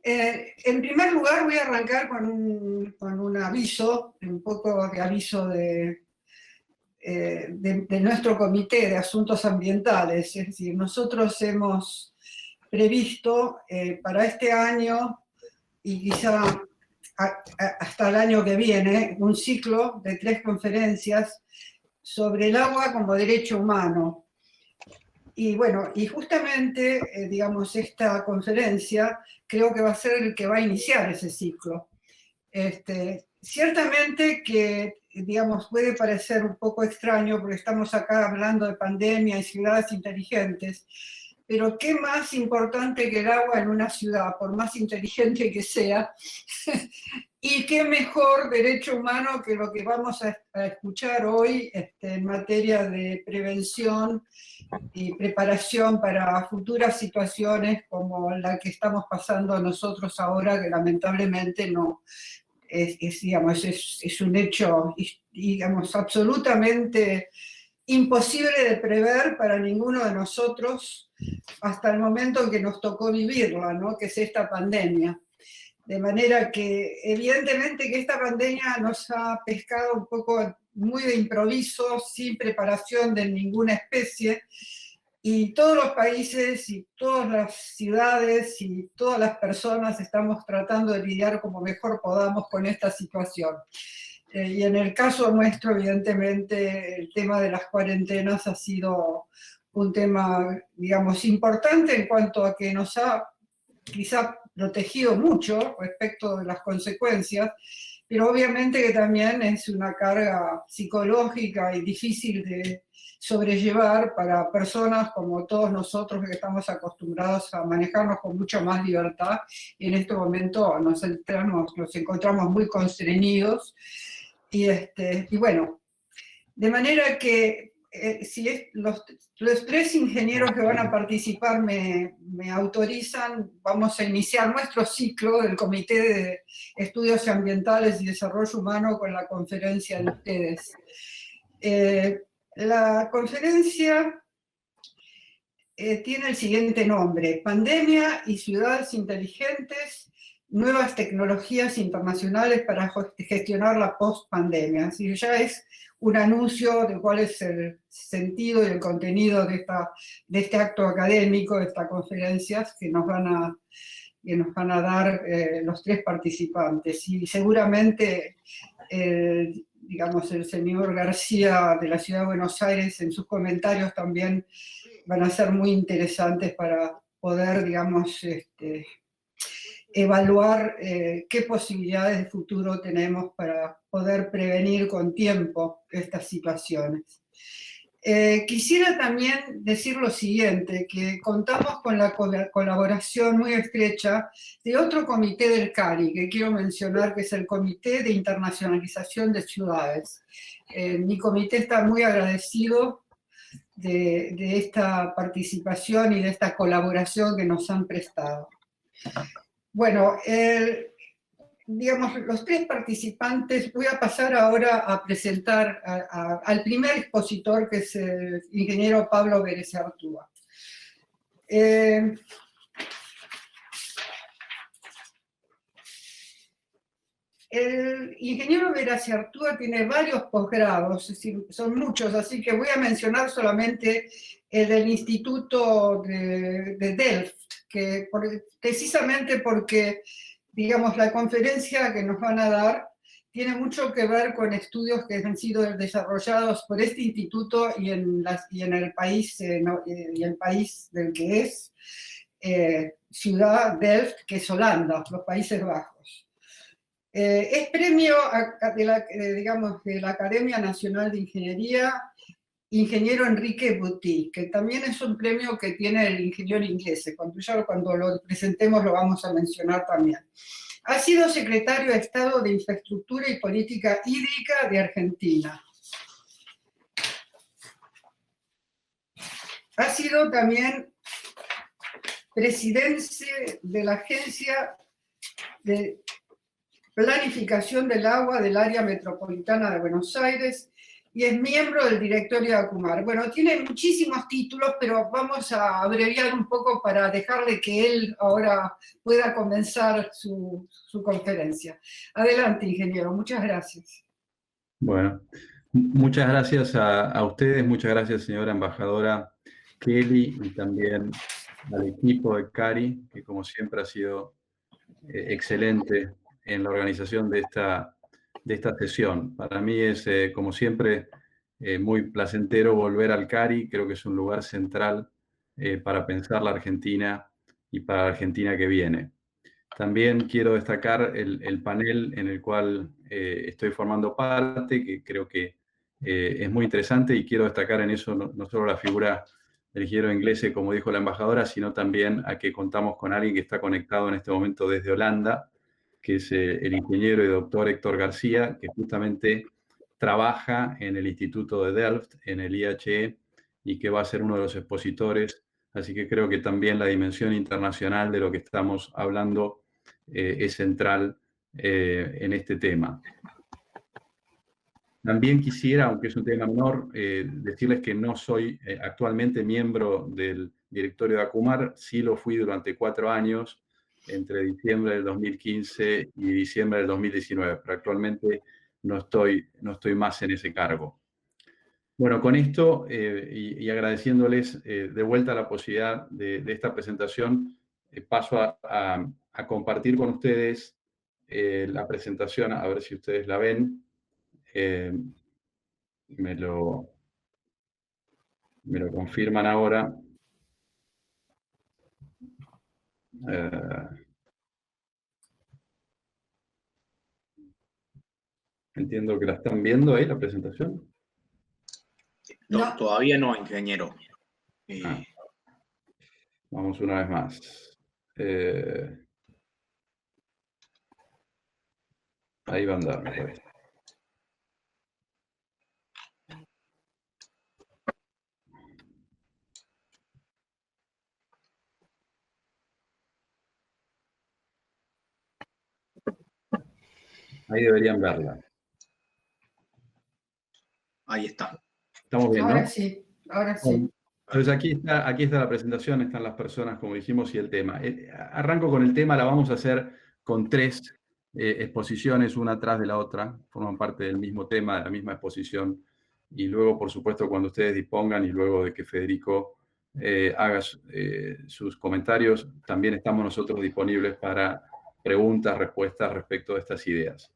En primer lugar voy a arrancar con un aviso, un poco de aviso de nuestro Comité de Asuntos Ambientales. Es decir, nosotros hemos previsto para este año y quizá hasta el año que viene un ciclo de 3 conferencias sobre el agua como derecho humano. Y bueno, y justamente, digamos, esta conferencia creo que va a ser el que va a iniciar ese ciclo. Ciertamente que, digamos, puede parecer un poco extraño porque estamos acá hablando de pandemia y ciudades inteligentes, pero qué más importante que el agua en una ciudad, por más inteligente que sea, y qué mejor derecho humano que lo que vamos a escuchar hoy en materia de prevención y preparación para futuras situaciones como la que estamos pasando nosotros ahora, que lamentablemente no digamos, es un hecho, digamos, absolutamente imposible de prever para ninguno de nosotros hasta el momento en que nos tocó vivirla, ¿no? Que es esta pandemia. De manera que evidentemente que esta pandemia nos ha pescado un poco muy de improviso, sin preparación de ninguna especie, y todos los países y todas las ciudades y todas las personas estamos tratando de lidiar como mejor podamos con esta situación. Y en el caso nuestro, evidentemente, el tema de las cuarentenas ha sido un tema, digamos, importante en cuanto a que nos ha quizá protegido mucho respecto de las consecuencias, pero obviamente que también es una carga psicológica y difícil de sobrellevar para personas como todos nosotros que estamos acostumbrados a manejarnos con mucho más libertad, y en este momento nos encontramos muy constreñidos, y bueno, de manera que si los 3 ingenieros que van a participar me autorizan, vamos a iniciar nuestro ciclo del Comité de Estudios Ambientales y Desarrollo Humano con la conferencia de ustedes. La conferencia tiene el siguiente nombre: Pandemia y ciudades inteligentes, nuevas tecnologías internacionales para gestionar la post-pandemia. Así ya es un anuncio de cuál es el sentido y el contenido de este acto académico, de estas conferencias que nos van a dar los 3 participantes. Y seguramente, digamos, el señor García de la Ciudad de Buenos Aires, en sus comentarios también van a ser muy interesantes para poder, digamos, evaluar qué posibilidades de futuro tenemos para poder prevenir con tiempo estas situaciones. Quisiera también decir lo siguiente, que contamos con la colaboración muy estrecha de otro comité del CARI, que quiero mencionar, que es el Comité de Internacionalización de Ciudades. Mi comité está muy agradecido de esta participación y de esta colaboración que nos han prestado. Bueno, digamos, los 3 participantes, voy a pasar ahora a presentar al primer expositor, que es el ingeniero Pablo Bereziartúa. El ingeniero Bereziartúa tiene varios posgrados, es decir, son muchos, así que voy a mencionar solamente el del Instituto de Delft, que precisamente porque, digamos, la conferencia que nos van a dar tiene mucho que ver con estudios que han sido desarrollados por este instituto y en el país, y el país del que es Ciudad Delft, que es Holanda, los Países Bajos. Es premio digamos, de la Academia Nacional de Ingeniería, ingeniero Enrique Buti, que también es un premio que tiene el ingeniero inglés. Cuando lo presentemos lo vamos a mencionar también. Ha sido secretario de Estado de Infraestructura y Política Hídrica de Argentina. Ha sido también presidente de la Agencia de Planificación del Agua del Área Metropolitana de Buenos Aires y es miembro del directorio de Acumar. Bueno, tiene muchísimos títulos, pero vamos a abreviar un poco para dejarle que él ahora pueda comenzar su conferencia. Adelante, ingeniero, muchas gracias. Bueno, muchas gracias a ustedes, muchas gracias, señora embajadora Kelly, y también al equipo de CARI, que como siempre ha sido excelente en la organización de esta sesión. Para mí es, como siempre, muy placentero volver al CARI. Creo que es un lugar central para pensar la Argentina y para la Argentina que viene. También quiero destacar el panel en el cual estoy formando parte, que creo que es muy interesante, y quiero destacar en eso no solo la figura del ingeniero inglés, como dijo la embajadora, sino también a que contamos con alguien que está conectado en este momento desde Holanda, que es el ingeniero y doctor Héctor García, que justamente trabaja en el Instituto de Delft, en el IHE, y que va a ser uno de los expositores. Así que creo que también la dimensión internacional de lo que estamos hablando es central en este tema. También quisiera, aunque es un tema menor, decirles que no soy actualmente miembro del directorio de Acumar. Sí lo fui durante 4 años, entre diciembre del 2015 y diciembre del 2019, pero actualmente no estoy más en ese cargo. Bueno, con esto y agradeciéndoles de vuelta la posibilidad de esta presentación, paso a compartir con ustedes la presentación, a ver si ustedes la ven. Me lo confirman ahora. Entiendo que la están viendo ahí, la presentación. No. Todavía no, ingeniero. Vamos una vez más. Ahí va a andar, me parece. Ahí deberían verla. Ahí está. Estamos viendo. Ahora sí, ahora sí. Entonces aquí está la presentación, están las personas, como dijimos, y el tema. Arranco con el tema, la vamos a hacer con 3 exposiciones, una atrás de la otra, forman parte del mismo tema, de la misma exposición, y luego, por supuesto, cuando ustedes dispongan y luego de que Federico haga sus comentarios, también estamos nosotros disponibles para preguntas, respuestas respecto de estas ideas.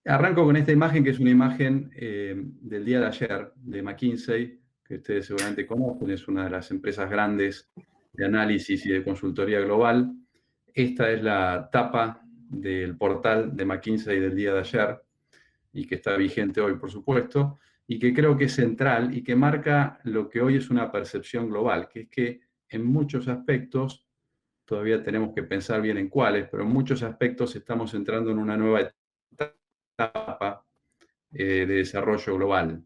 Arranco con esta imagen, que es una imagen del día de ayer, de McKinsey, que ustedes seguramente conocen, es una de las empresas grandes de análisis y de consultoría global. Esta es la tapa del portal de McKinsey del día de ayer, y que está vigente hoy, por supuesto, y que creo que es central y que marca lo que hoy es una percepción global, que es que en muchos aspectos, todavía tenemos que pensar bien en cuáles, pero en muchos aspectos estamos entrando en una nueva etapa de desarrollo global.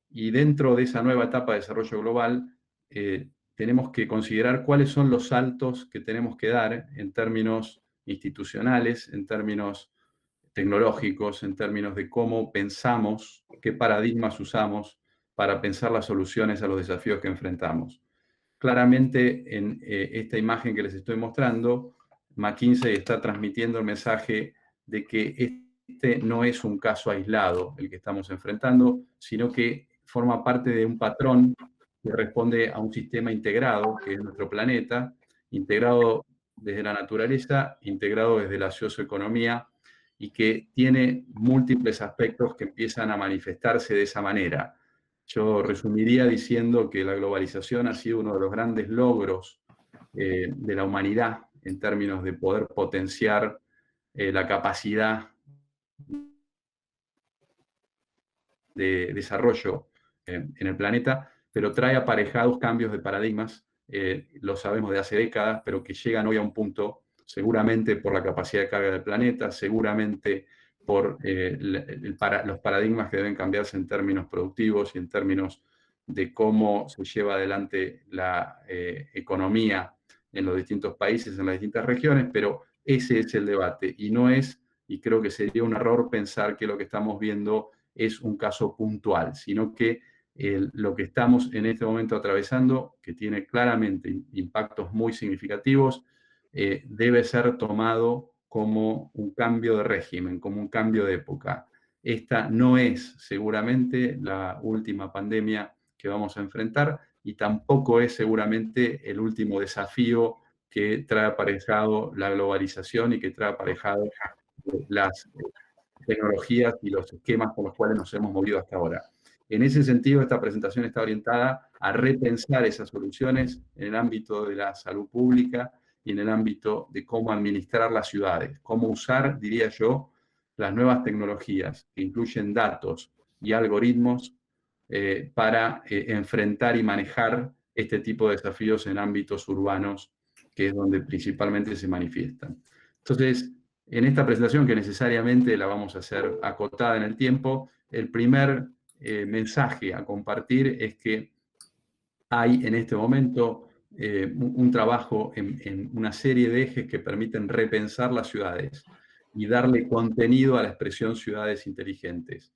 Y dentro de esa nueva etapa de desarrollo global, tenemos que considerar cuáles son los saltos que tenemos que dar en términos institucionales, en términos tecnológicos, en términos de cómo pensamos, qué paradigmas usamos para pensar las soluciones a los desafíos que enfrentamos. Claramente, en esta imagen que les estoy mostrando, McKinsey está transmitiendo el mensaje de que este no es un caso aislado el que estamos enfrentando, sino que forma parte de un patrón que responde a un sistema integrado, que es nuestro planeta, integrado desde la naturaleza, integrado desde la socioeconomía, y que tiene múltiples aspectos que empiezan a manifestarse de esa manera. Yo resumiría diciendo que la globalización ha sido uno de los grandes logros de la humanidad en términos de poder potenciar la capacidad de desarrollo en el planeta, pero trae aparejados cambios de paradigmas, lo sabemos de hace décadas, pero que llegan hoy a un punto, seguramente por la capacidad de carga del planeta, seguramente por los paradigmas que deben cambiarse en términos productivos y en términos de cómo se lleva adelante la economía en los distintos países, en las distintas regiones, pero ese es el debate, y no es, y creo que sería un error pensar que lo que estamos viendo es un caso puntual, sino que lo que estamos en este momento atravesando, que tiene claramente impactos muy significativos, debe ser tomado como un cambio de régimen, como un cambio de época. Esta no es seguramente la última pandemia que vamos a enfrentar y tampoco es seguramente el último desafío que trae aparejado la globalización y que trae aparejado las tecnologías y los esquemas con los cuales nos hemos movido hasta ahora. En ese sentido, esta presentación está orientada a repensar esas soluciones en el ámbito de la salud pública y en el ámbito de cómo administrar las ciudades, cómo usar, diría yo, las nuevas tecnologías que incluyen datos y algoritmos para enfrentar y manejar este tipo de desafíos en ámbitos urbanos, que es donde principalmente se manifiestan. Entonces, en esta presentación, que necesariamente la vamos a hacer acotada en el tiempo, el primer mensaje a compartir es que hay en este momento un trabajo en una serie de ejes que permiten repensar las ciudades y darle contenido a la expresión ciudades inteligentes.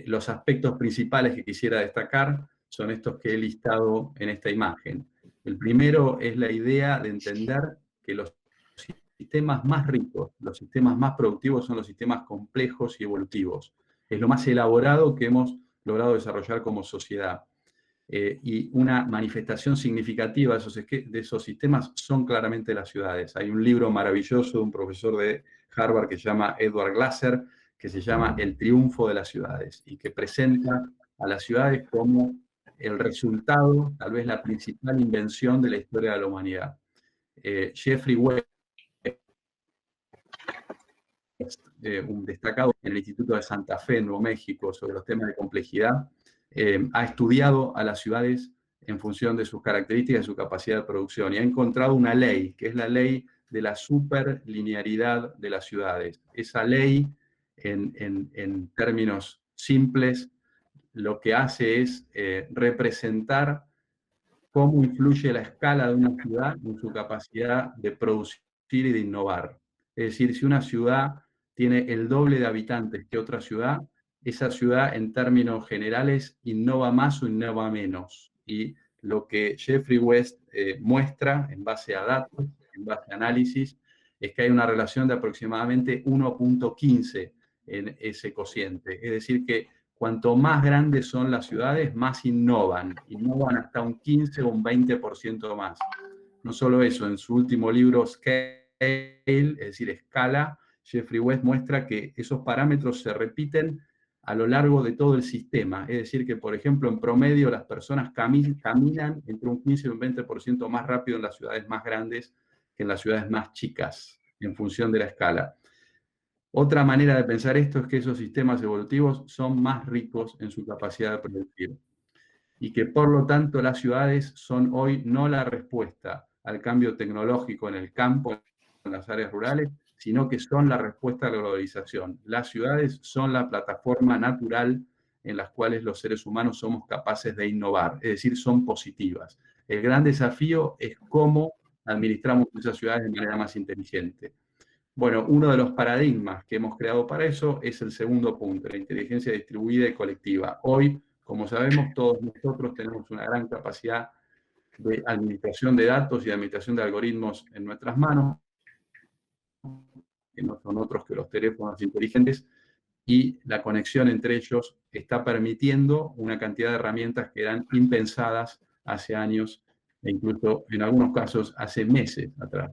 Los aspectos principales que quisiera destacar son estos que he listado en esta imagen. El primero es la idea de entender que los sistemas más ricos, los sistemas más productivos son los sistemas complejos y evolutivos. Es lo más elaborado que hemos logrado desarrollar como sociedad. Y una manifestación significativa de esos sistemas son claramente las ciudades. Hay un libro maravilloso de un profesor de Harvard que se llama Edward Glaser, que se llama El triunfo de las ciudades, y que presenta a las ciudades como el resultado, tal vez la principal invención de la historia de la humanidad. Jeffrey West, un destacado en el Instituto de Santa Fe, en Nuevo México, sobre los temas de complejidad, ha estudiado a las ciudades en función de sus características y su capacidad de producción, y ha encontrado una ley, que es la ley de la superlinearidad de las ciudades. Esa ley, en términos simples, lo que hace es representar cómo influye la escala de una ciudad en su capacidad de producir y de innovar. Es decir, si una ciudad tiene el doble de habitantes que otra ciudad, esa ciudad en términos generales innova más o innova menos. Y lo que Jeffrey West muestra en base a datos, en base a análisis, es que hay una relación de aproximadamente 1.15 en ese cociente. Es decir, que cuanto más grandes son las ciudades, más innovan hasta un 15 o un 20% más. No solo eso, en su último libro, Scale, es decir, escala, Jeffrey West muestra que esos parámetros se repiten a lo largo de todo el sistema. Es decir, que, por ejemplo, en promedio las personas caminan entre un 15 y un 20% más rápido en las ciudades más grandes que en las ciudades más chicas, en función de la escala. Otra manera de pensar esto es que esos sistemas evolutivos son más ricos en su capacidad de producir y que, por lo tanto, las ciudades son hoy no la respuesta al cambio tecnológico en el campo, en las áreas rurales, sino que son la respuesta a la globalización. Las ciudades son la plataforma natural en las cuales los seres humanos somos capaces de innovar, es decir, son positivas. El gran desafío es cómo administramos esas ciudades de manera más inteligente. Bueno, uno de los paradigmas que hemos creado para eso es el segundo punto, la inteligencia distribuida y colectiva. Hoy, como sabemos, todos nosotros tenemos una gran capacidad de administración de datos y de administración de algoritmos en nuestras manos, que no son otros que los teléfonos inteligentes, y la conexión entre ellos está permitiendo una cantidad de herramientas que eran impensadas hace años e incluso en algunos casos hace meses atrás.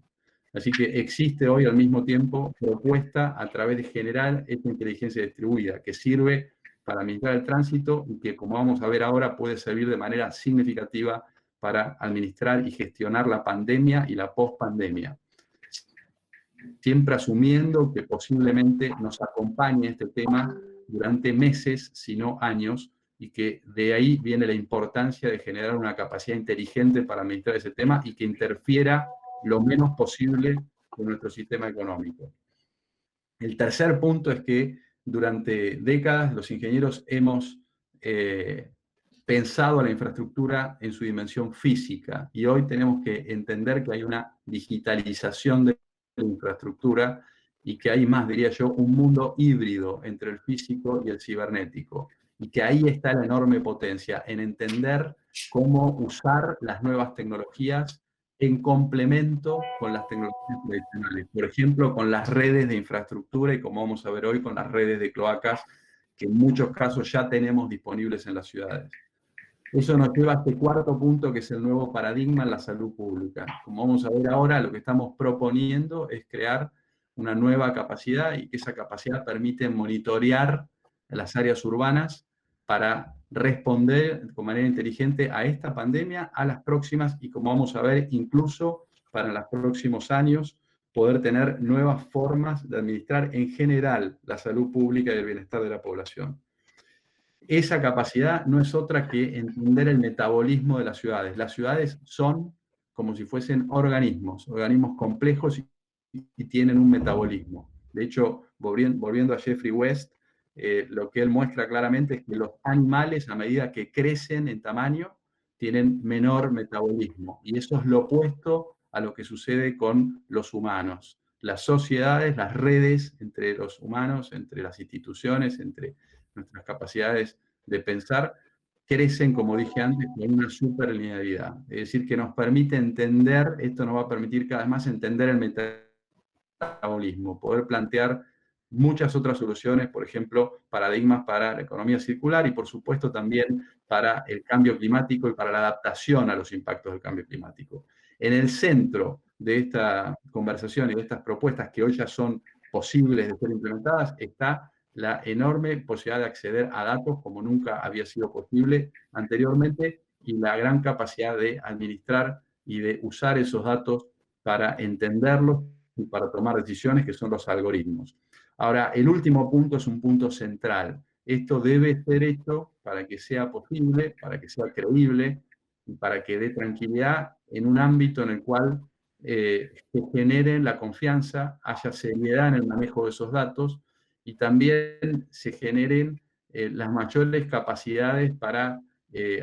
Así que existe hoy al mismo tiempo propuesta a través de generar esta inteligencia distribuida que sirve para administrar el tránsito y que, como vamos a ver ahora, puede servir de manera significativa para administrar y gestionar la pandemia y la post-pandemia. Siempre asumiendo que posiblemente nos acompañe este tema durante meses, si no años, y que de ahí viene la importancia de generar una capacidad inteligente para administrar ese tema y que interfiera lo menos posible con nuestro sistema económico. El tercer punto es que durante décadas los ingenieros hemos pensado la infraestructura en su dimensión física y hoy tenemos que entender que hay una digitalización de la infraestructura y que hay más, diría yo, un mundo híbrido entre el físico y el cibernético. Y que ahí está la enorme potencia, en entender cómo usar las nuevas tecnologías en complemento con las tecnologías tradicionales. Por ejemplo, con las redes de infraestructura y, como vamos a ver hoy, con las redes de cloacas, que en muchos casos ya tenemos disponibles en las ciudades. Eso nos lleva a este cuarto punto, que es el nuevo paradigma en la salud pública. Como vamos a ver ahora, lo que estamos proponiendo es crear una nueva capacidad, y que esa capacidad permite monitorear las áreas urbanas para responder de manera inteligente a esta pandemia, a las próximas, y como vamos a ver, incluso para los próximos años, poder tener nuevas formas de administrar en general la salud pública y el bienestar de la población. Esa capacidad no es otra que entender el metabolismo de las ciudades. Las ciudades son como si fuesen organismos complejos y tienen un metabolismo. De hecho, volviendo a Jeffrey West, lo que él muestra claramente es que los animales, a medida que crecen en tamaño, tienen menor metabolismo. Y eso es lo opuesto a lo que sucede con los humanos. Las sociedades, las redes entre los humanos, entre las instituciones, entre nuestras capacidades de pensar, crecen, como dije antes, con una superlinealidad. Es decir, que nos permite entender, esto nos va a permitir cada vez más entender el metabolismo, poder plantear muchas otras soluciones, por ejemplo, paradigmas para la economía circular y, por supuesto, también para el cambio climático y para la adaptación a los impactos del cambio climático. En el centro de esta conversación y de estas propuestas que hoy ya son posibles de ser implementadas está la enorme posibilidad de acceder a datos como nunca había sido posible anteriormente, y la gran capacidad de administrar y de usar esos datos para entenderlos y para tomar decisiones, que son los algoritmos. Ahora, el último punto es un punto central. Esto debe ser hecho para que sea posible, para que sea creíble y para que dé tranquilidad en un ámbito en el cual se genere la confianza, haya seriedad en el manejo de esos datos y también se generen las mayores capacidades para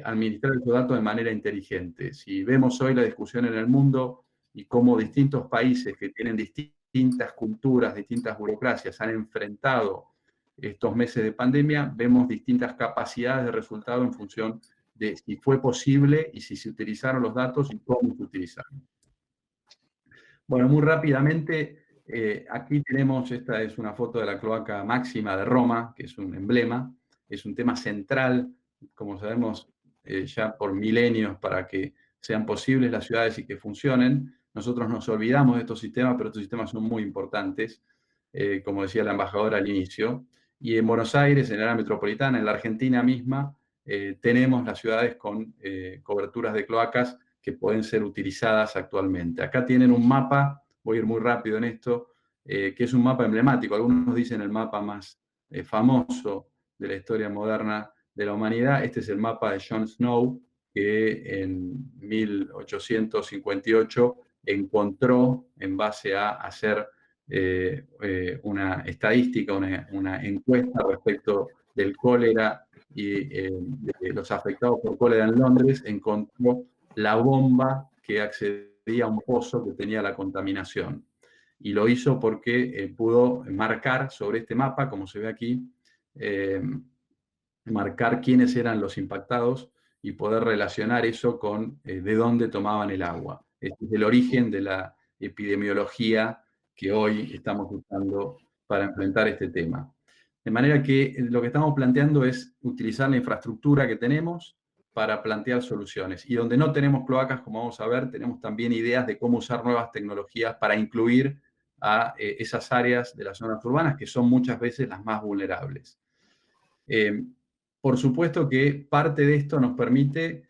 administrar esos datos de manera inteligente. Si vemos hoy la discusión en el mundo y cómo distintos países que tienen distintas culturas, distintas burocracias han enfrentado estos meses de pandemia, vemos distintas capacidades de resultado en función de si fue posible y si se utilizaron los datos y cómo se utilizaron. Bueno, muy rápidamente, aquí tenemos, esta es una foto de la cloaca máxima de Roma, que es un emblema, es un tema central, como sabemos, ya por milenios, para que sean posibles las ciudades y que funcionen. Nosotros nos olvidamos de estos sistemas, pero estos sistemas son muy importantes, como decía la embajadora al inicio. Y en Buenos Aires, en el área metropolitana, en la Argentina misma, tenemos las ciudades con coberturas de cloacas que pueden ser utilizadas actualmente. Acá tienen un mapa, voy a ir muy rápido en esto, que es un mapa emblemático. Algunos dicen el mapa más famoso de la historia moderna de la humanidad. Este es el mapa de John Snow, que en 1858 encontró, en base a hacer una estadística, una encuesta respecto del cólera y de los afectados por cólera en Londres, encontró la bomba que accedía a un pozo que tenía la contaminación. Y lo hizo porque pudo marcar sobre este mapa, como se ve aquí, marcar quiénes eran los impactados y poder relacionar eso con de dónde tomaban el agua. Este es el origen de la epidemiología que hoy estamos usando para enfrentar este tema. De manera que lo que estamos planteando es utilizar la infraestructura que tenemos para plantear soluciones. Y donde no tenemos cloacas, como vamos a ver, tenemos también ideas de cómo usar nuevas tecnologías para incluir a esas áreas de las zonas urbanas que son muchas veces las más vulnerables. Por supuesto que parte de esto nos permite,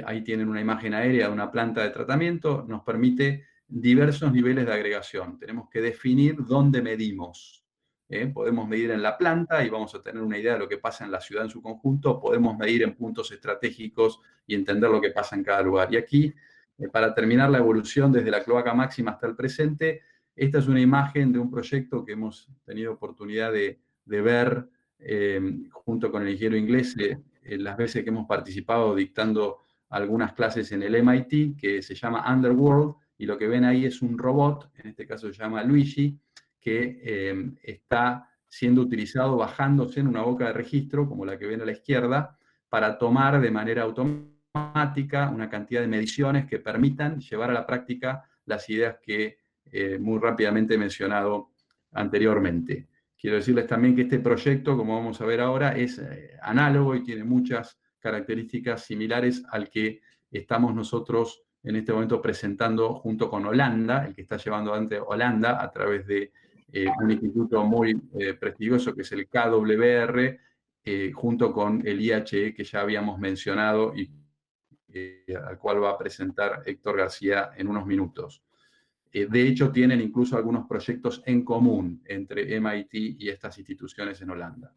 ahí tienen una imagen aérea de una planta de tratamiento, nos permite diversos niveles de agregación. Tenemos que definir dónde medimos. Podemos medir en la planta y vamos a tener una idea de lo que pasa en la ciudad en su conjunto, podemos medir en puntos estratégicos y entender lo que pasa en cada lugar. Y aquí, para terminar la evolución desde la cloaca máxima hasta el presente, esta es una imagen de un proyecto que hemos tenido oportunidad de ver junto con el ingeniero inglés, las veces que hemos participado dictando algunas clases en el MIT, que se llama Underworld, y lo que ven ahí es un robot, en este caso se llama Luigi, que está siendo utilizado bajándose en una boca de registro, como la que ven a la izquierda, para tomar de manera automática una cantidad de mediciones que permitan llevar a la práctica las ideas que muy rápidamente he mencionado anteriormente. Quiero decirles también que este proyecto, como vamos a ver ahora, es análogo y tiene muchas características similares al que estamos nosotros en este momento presentando junto con Holanda, el que está llevando adelante Holanda a través de un instituto muy prestigioso que es el KWR, junto con el IHE que ya habíamos mencionado y al cual va a presentar Héctor García en unos minutos. De hecho, tienen incluso algunos proyectos en común entre MIT y estas instituciones en Holanda.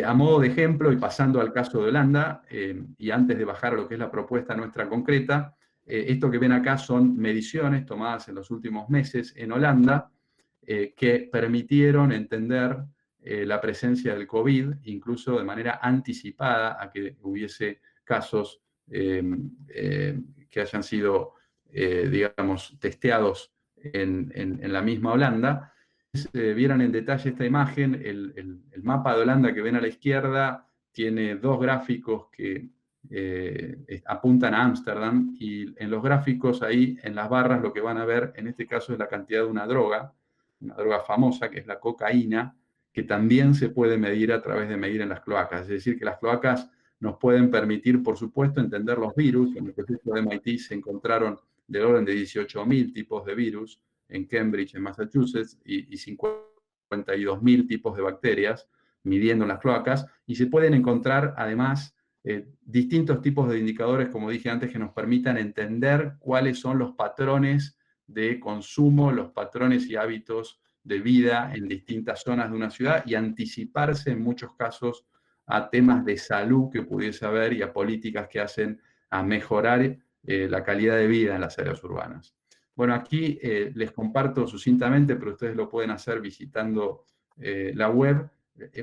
A modo de ejemplo, y pasando al caso de Holanda, y antes de bajar a lo que es la propuesta nuestra concreta, esto que ven acá son mediciones tomadas en los últimos meses en Holanda, que permitieron entender la presencia del COVID, incluso de manera anticipada a que hubiese casos que hayan sido digamos, testeados en la misma Holanda. Vieran en detalle esta imagen, el mapa de Holanda que ven a la izquierda tiene dos gráficos que apuntan a Ámsterdam, y en los gráficos ahí, en las barras, lo que van a ver en este caso es la cantidad de una droga famosa, que es la cocaína, que también se puede medir a través de medir en las cloacas. Es decir, que las cloacas nos pueden permitir, por supuesto, entender los virus. En el proyecto de MIT se encontraron del orden de 18.000 tipos de virus en Cambridge, en Massachusetts, y 52.000 tipos de bacterias, midiendo en las cloacas, y se pueden encontrar, además, distintos tipos de indicadores, como dije antes, que nos permitan entender cuáles son los patrones de consumo, los patrones y hábitos de vida en distintas zonas de una ciudad, y anticiparse en muchos casos a temas de salud que pudiese haber y a políticas que hacen a mejorar la calidad de vida en las áreas urbanas. Bueno, aquí les comparto sucintamente, pero ustedes lo pueden hacer visitando la web,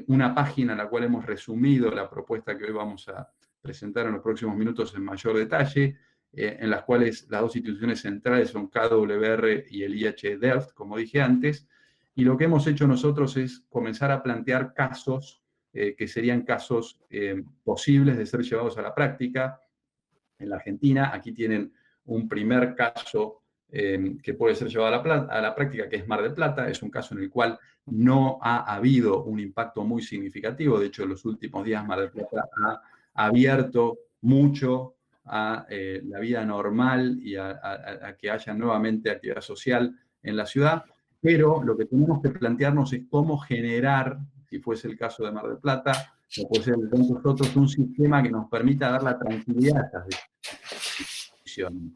una página en la cual hemos resumido la propuesta que hoy vamos a presentar en los próximos minutos en mayor detalle, en las cuales las dos instituciones centrales son KWR y el IHE Delft, como dije antes, y lo que hemos hecho nosotros es comenzar a plantear casos que serían casos posibles de ser llevados a la práctica. En la Argentina, aquí tienen un primer caso que puede ser llevado a la práctica, que es Mar del Plata. Es un caso en el cual no ha habido un impacto muy significativo. De hecho, en los últimos días Mar del Plata ha abierto mucho a la vida normal y a que haya nuevamente actividad social en la ciudad. Pero lo que tenemos que plantearnos es cómo generar, si fuese el caso de Mar del Plata, o puede ser el de nosotros, un sistema que nos permita dar la tranquilidad a estas decisiones.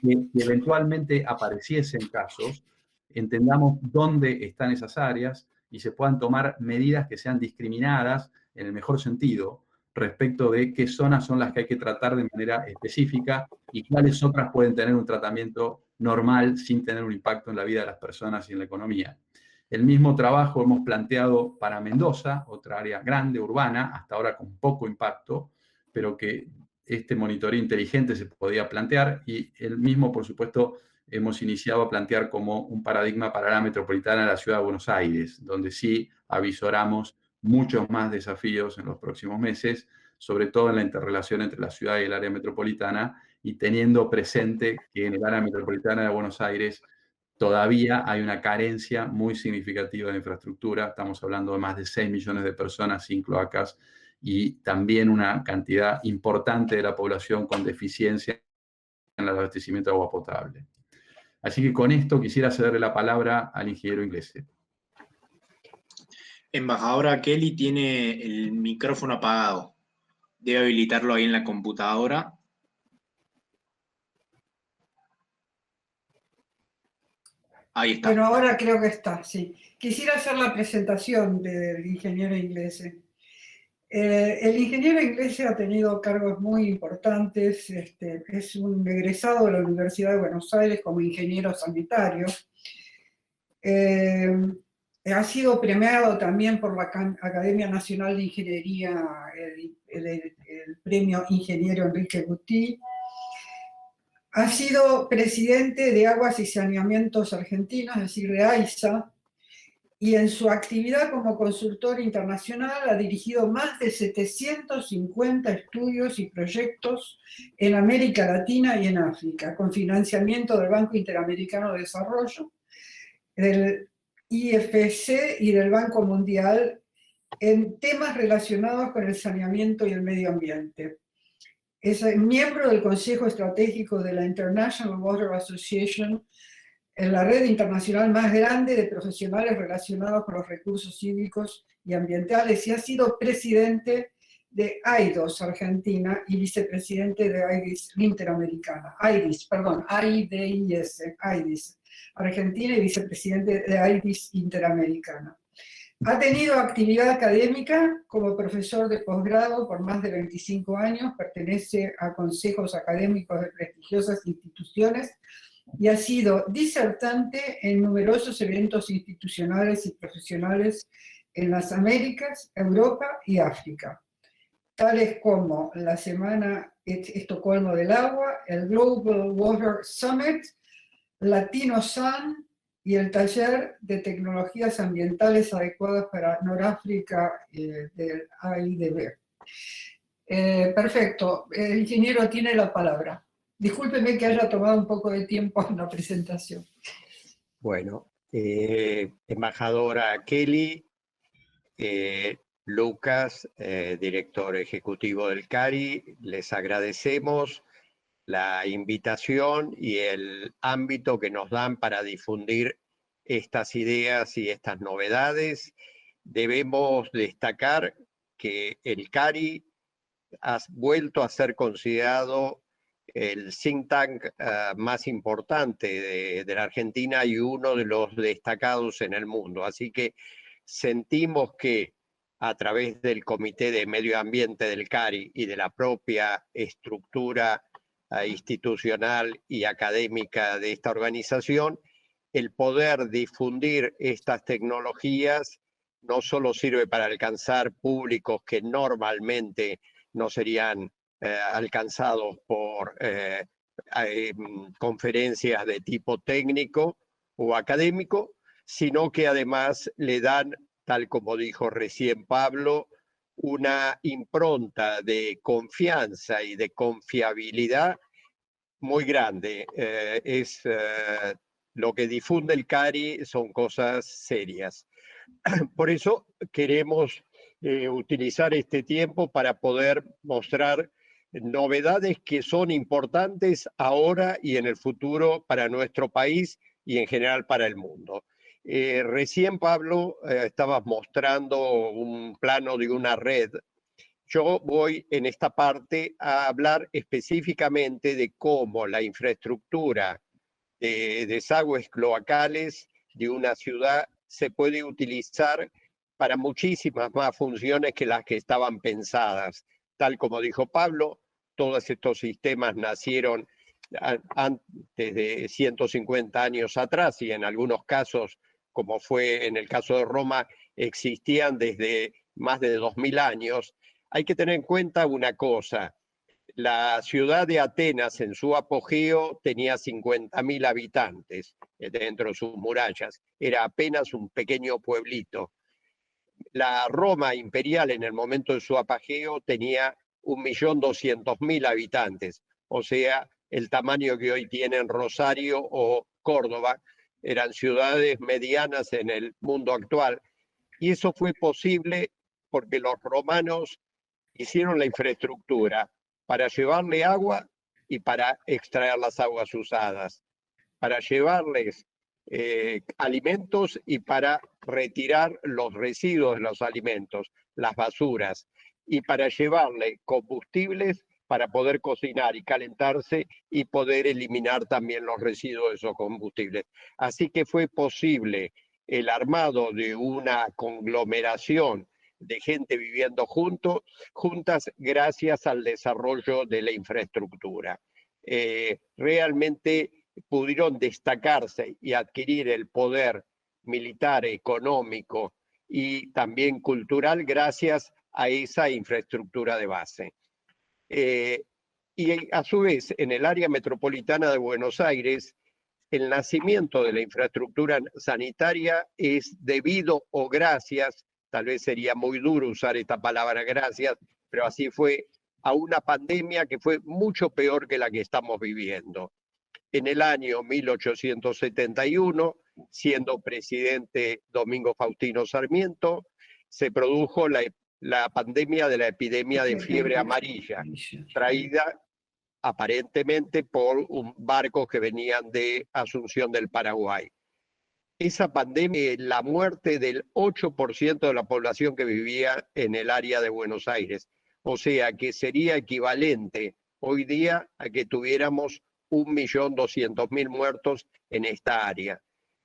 Que eventualmente apareciesen casos, entendamos dónde están esas áreas y se puedan tomar medidas que sean discriminadas en el mejor sentido respecto de qué zonas son las que hay que tratar de manera específica y cuáles otras pueden tener un tratamiento normal sin tener un impacto en la vida de las personas y en la economía. El mismo trabajo hemos planteado para Mendoza, otra área grande, urbana, hasta ahora con poco impacto, pero que este monitoreo inteligente se podía plantear, y el mismo, por supuesto, hemos iniciado a plantear como un paradigma para la metropolitana de la ciudad de Buenos Aires, donde sí avisoramos muchos más desafíos en los próximos meses, sobre todo en la interrelación entre la ciudad y el área metropolitana, y teniendo presente que en el área metropolitana de Buenos Aires todavía hay una carencia muy significativa de infraestructura. Estamos hablando de más de 6 millones de personas sin cloacas y también una cantidad importante de la población con deficiencia en el abastecimiento de agua potable. Así que con esto quisiera cederle la palabra al ingeniero Inglese. Embajadora Kelly tiene el micrófono apagado. Debe habilitarlo ahí en la computadora. Ahí está. Bueno, ahora creo que está, sí. Quisiera hacer la presentación del ingeniero Inglese. El ingeniero Inglese ha tenido cargos muy importantes. Es un egresado de la Universidad de Buenos Aires como ingeniero sanitario. Ha sido premiado también por la Academia Nacional de Ingeniería, el premio Ingeniero Enrique Guti. Ha sido presidente de Aguas y Saneamientos Argentinos, es decir, de AISA, y en su actividad como consultor internacional ha dirigido más de 750 estudios y proyectos en América Latina y en África, con financiamiento del Banco Interamericano de Desarrollo, del IFC y del Banco Mundial en temas relacionados con el saneamiento y el medio ambiente. Es miembro del Consejo Estratégico de la International Water Association, en la red internacional más grande de profesionales relacionados con los recursos hídricos y ambientales, y ha sido presidente de AIDOS Argentina y vicepresidente de AIDIS Interamericana. AIDIS Argentina y vicepresidente de AIDIS Interamericana. Ha tenido actividad académica como profesor de posgrado por más de 25 años, pertenece a consejos académicos de prestigiosas instituciones y ha sido disertante en numerosos eventos institucionales y profesionales en las Américas, Europa y África, tales como la Semana Estocolmo del Agua, el Global Water Summit, Latino Sun y el Taller de Tecnologías Ambientales Adecuadas para Noráfrica del AIDB. Perfecto, el ingeniero tiene la palabra. Discúlpeme que haya tomado un poco de tiempo en la presentación. Bueno, embajadora Kelly, Lucas, director ejecutivo del CARI, les agradecemos la invitación y el ámbito que nos dan para difundir estas ideas y estas novedades. Debemos destacar que el CARI ha vuelto a ser considerado el think tank más importante de la Argentina y uno de los destacados en el mundo. Así que sentimos que a través del Comité de Medio Ambiente del CARI y de la propia estructura institucional y académica de esta organización, el poder difundir estas tecnologías no solo sirve para alcanzar públicos que normalmente no serían alcanzados por conferencias de tipo técnico o académico, sino que además le dan, tal como dijo recién Pablo, una impronta de confianza y de confiabilidad muy grande. Lo que difunde el CARI son cosas serias. Por eso queremos utilizar este tiempo para poder mostrar novedades que son importantes ahora y en el futuro para nuestro país y en general para el mundo. Recién, Pablo, estabas mostrando un plano de una red. Yo voy en esta parte a hablar específicamente de cómo la infraestructura de desagües cloacales de una ciudad se puede utilizar para muchísimas más funciones que las que estaban pensadas. Tal como dijo Pablo, todos estos sistemas nacieron antes de 150 años atrás y en algunos casos, como fue en el caso de Roma, existían desde más de 2000 años. Hay que tener en cuenta una cosa. La ciudad de Atenas en su apogeo tenía 50.000 habitantes dentro de sus murallas. Era apenas un pequeño pueblito. La Roma imperial en el momento de su apogeo tenía 1.200.000 habitantes. O sea, el tamaño que hoy tienen Rosario o Córdoba. Eran ciudades medianas en el mundo actual. Y eso fue posible porque los romanos hicieron la infraestructura para llevarle agua y para extraer las aguas usadas, para llevarles alimentos y para retirar los residuos de los alimentos, las basuras, y para llevarle combustibles para poder cocinar y calentarse y poder eliminar también los residuos de esos combustibles. Así que fue posible el armado de una conglomeración de gente viviendo juntas gracias al desarrollo de la infraestructura. Realmente pudieron destacarse y adquirir el poder militar, económico y también cultural gracias a esa infraestructura de base. Y a su vez, en el área metropolitana de Buenos Aires el nacimiento de la infraestructura sanitaria es debido o gracias, tal vez sería muy duro usar esta palabra gracias, pero así fue, a una pandemia que fue mucho peor que la que estamos viviendo. En el año 1871, siendo presidente Domingo Faustino Sarmiento, se produjo la pandemia de la epidemia de fiebre amarilla, traída aparentemente por barcos que venían de Asunción del Paraguay. Esa pandemia, la muerte del 8% de la población que vivía en el área de Buenos Aires. O sea que sería equivalente hoy día a que tuviéramos 1.200.000 muertos en esta área.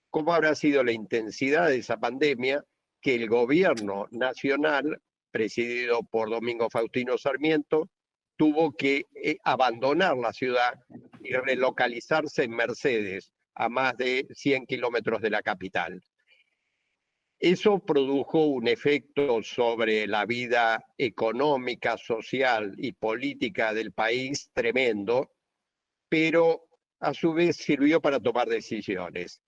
¿Cómo habrá sido la intensidad de esa pandemia? Que el gobierno nacional, presidido por Domingo Faustino Sarmiento, tuvo que abandonar la ciudad y relocalizarse en Mercedes, a más de 100 kilómetros de la capital. Eso produjo un efecto sobre la vida económica, social y política del país tremendo, pero a su vez sirvió para tomar decisiones.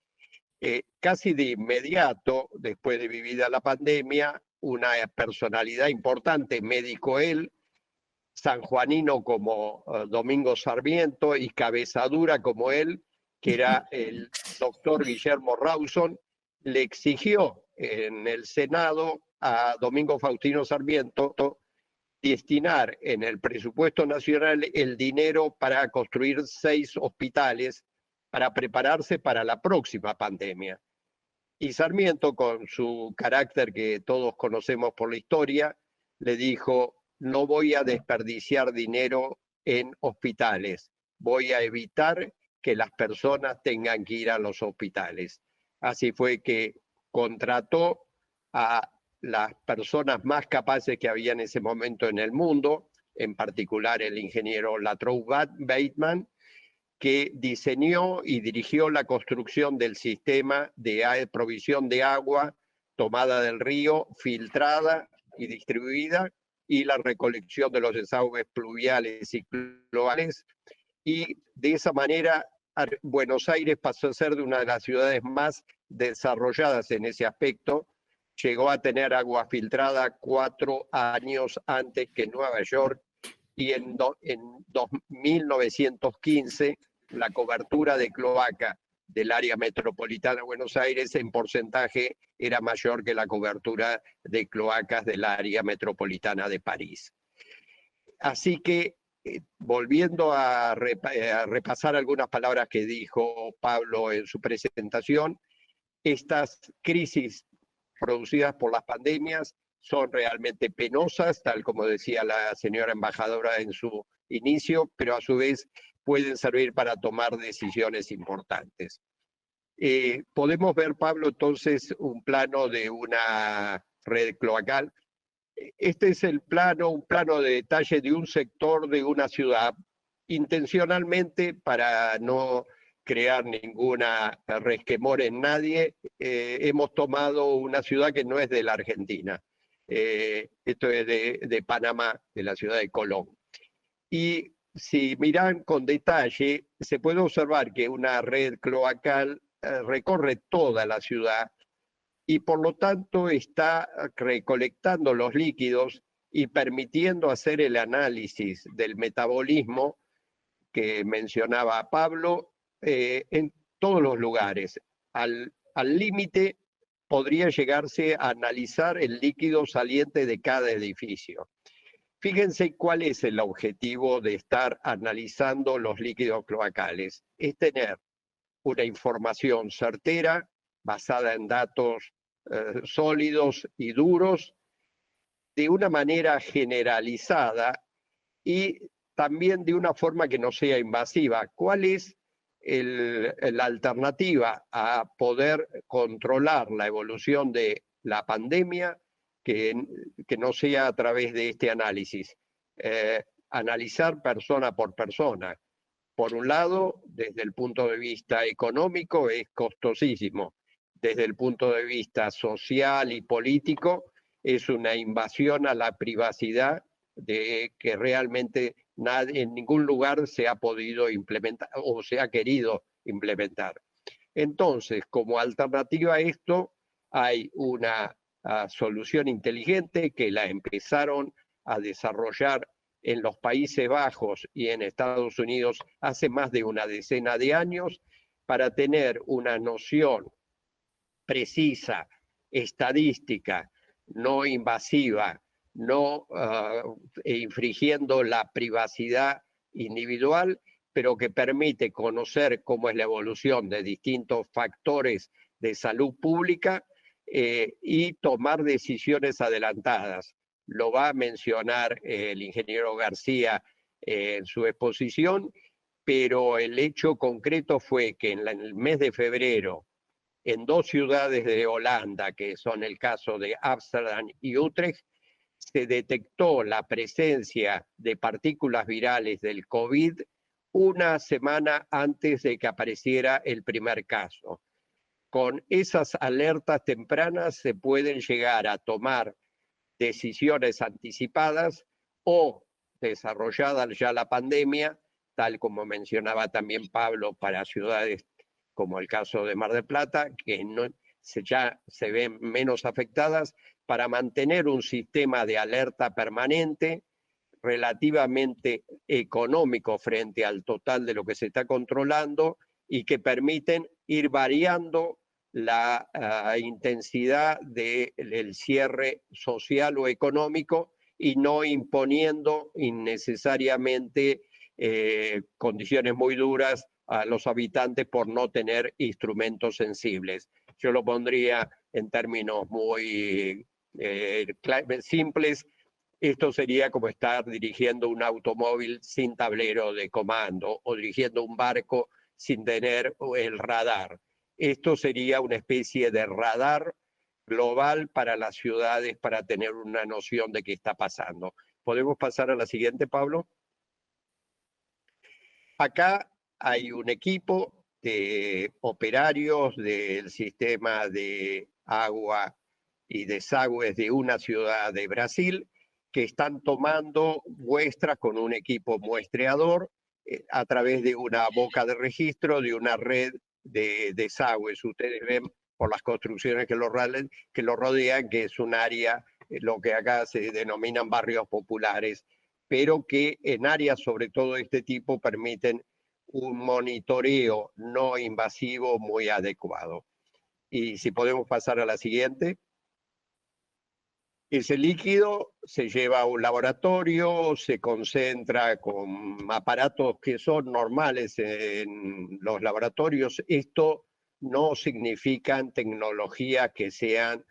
Casi de inmediato, después de vivida la pandemia, una personalidad importante, médico él, sanjuanino como Domingo Sarmiento y cabezadura como él, que era el doctor Guillermo Rawson, le exigió en el Senado a Domingo Faustino Sarmiento destinar en el presupuesto nacional el dinero para construir 6 hospitales para prepararse para la próxima pandemia. Y Sarmiento, con su carácter que todos conocemos por la historia, le dijo: no voy a desperdiciar dinero en hospitales, voy a evitar que las personas tengan que ir a los hospitales. Así fue que contrató a las personas más capaces que había en ese momento en el mundo, en particular el ingeniero Latrobe Bateman, que diseñó y dirigió la construcción del sistema de provisión de agua tomada del río, filtrada y distribuida, y la recolección de los desagües pluviales y cloacales, y de esa manera Buenos Aires pasó a ser de una de las ciudades más desarrolladas en ese aspecto. Llegó a tener agua filtrada 4 años antes que Nueva York, y en 1915 la cobertura de cloaca del área metropolitana de Buenos Aires en porcentaje era mayor que la cobertura de cloacas del área metropolitana de París. Así que, volviendo a repasar algunas palabras que dijo Pablo en su presentación, estas crisis producidas por las pandemias son realmente penosas, tal como decía la señora embajadora en su inicio, pero a su vez pueden servir para tomar decisiones importantes. Podemos ver, Pablo, entonces un plano de una red cloacal. Este es el plano, un plano de detalle de un sector de una ciudad, intencionalmente para no crear ninguna resquemor en nadie. Hemos tomado una ciudad que no es de la Argentina. Esto es de Panamá, de la ciudad de Colón. Y si miran con detalle, se puede observar que una red cloacal recorre toda la ciudad y por lo tanto está recolectando los líquidos y permitiendo hacer el análisis del metabolismo que mencionaba Pablo en todos los lugares. Al límite podría llegarse a analizar el líquido saliente de cada edificio. Fíjense cuál es el objetivo de estar analizando los líquidos cloacales. Es tener una información certera, basada en datos sólidos y duros, de una manera generalizada y también de una forma que no sea invasiva. ¿Cuál es la alternativa a poder controlar la evolución de la pandemia que no sea a través de este análisis? Analizar persona por persona. Por un lado, desde el punto de vista económico es costosísimo. Desde el punto de vista social y político es una invasión a la privacidad de que realmente en ningún lugar se ha podido implementar o se ha querido implementar. Entonces, como alternativa a esto, hay una solución inteligente que la empezaron a desarrollar en los Países Bajos y en Estados Unidos hace más de una decena de años, para tener una noción precisa, estadística, no invasiva, no infringiendo la privacidad individual, pero que permite conocer cómo es la evolución de distintos factores de salud pública y tomar decisiones adelantadas. Lo va a mencionar el ingeniero García en su exposición, pero el hecho concreto fue que en el mes de febrero, en 2 ciudades de Holanda, que son el caso de Ámsterdam y Utrecht, se detectó la presencia de partículas virales del COVID una semana antes de que apareciera el primer caso. Con esas alertas tempranas se pueden llegar a tomar decisiones anticipadas o, desarrollada ya la pandemia, tal como mencionaba también Pablo, para ciudades como el caso de Mar del Plata, que ya se ven menos afectadas, para mantener un sistema de alerta permanente, relativamente económico frente al total de lo que se está controlando y que permiten ir variando la intensidad del cierre social o económico y no imponiendo innecesariamente condiciones muy duras a los habitantes por no tener instrumentos sensibles. Yo lo pondría en términos muy simples. Esto sería como estar dirigiendo un automóvil sin tablero de comando o dirigiendo un barco sin tener el radar. Esto sería una especie de radar global para las ciudades para tener una noción de qué está pasando. ¿Podemos pasar a la siguiente, Pablo? Acá hay un equipo de operarios del sistema de agua y desagües de una ciudad de Brasil que están tomando muestras con un equipo muestreador a través de una boca de registro de una red de desagües. Ustedes ven por las construcciones que lo rodean que es un área, lo que acá se denominan barrios populares, pero que en áreas sobre todo de este tipo permiten un monitoreo no invasivo muy adecuado. Y si podemos pasar a la siguiente. Ese líquido se lleva a un laboratorio, se concentra con aparatos que son normales en los laboratorios. Esto no significan tecnologías que sean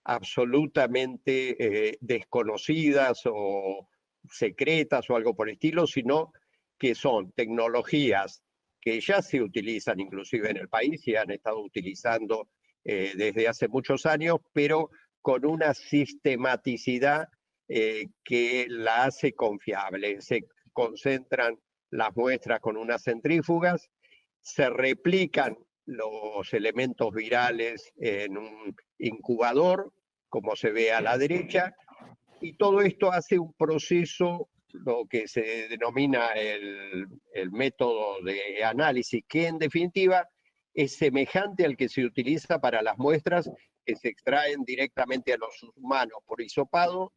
absolutamente desconocidas o secretas o algo por el estilo, sino que son tecnologías que ya se utilizan inclusive en el país y han estado utilizando desde hace muchos años, pero con una sistematicidad que la hace confiable. Se concentran las muestras con unas centrífugas, se replican los elementos virales en un incubador, como se ve a la derecha, y todo esto hace un proceso, lo que se denomina el método de análisis, que en definitiva es semejante al que se utiliza para las muestras que se extraen directamente a los humanos por hisopado,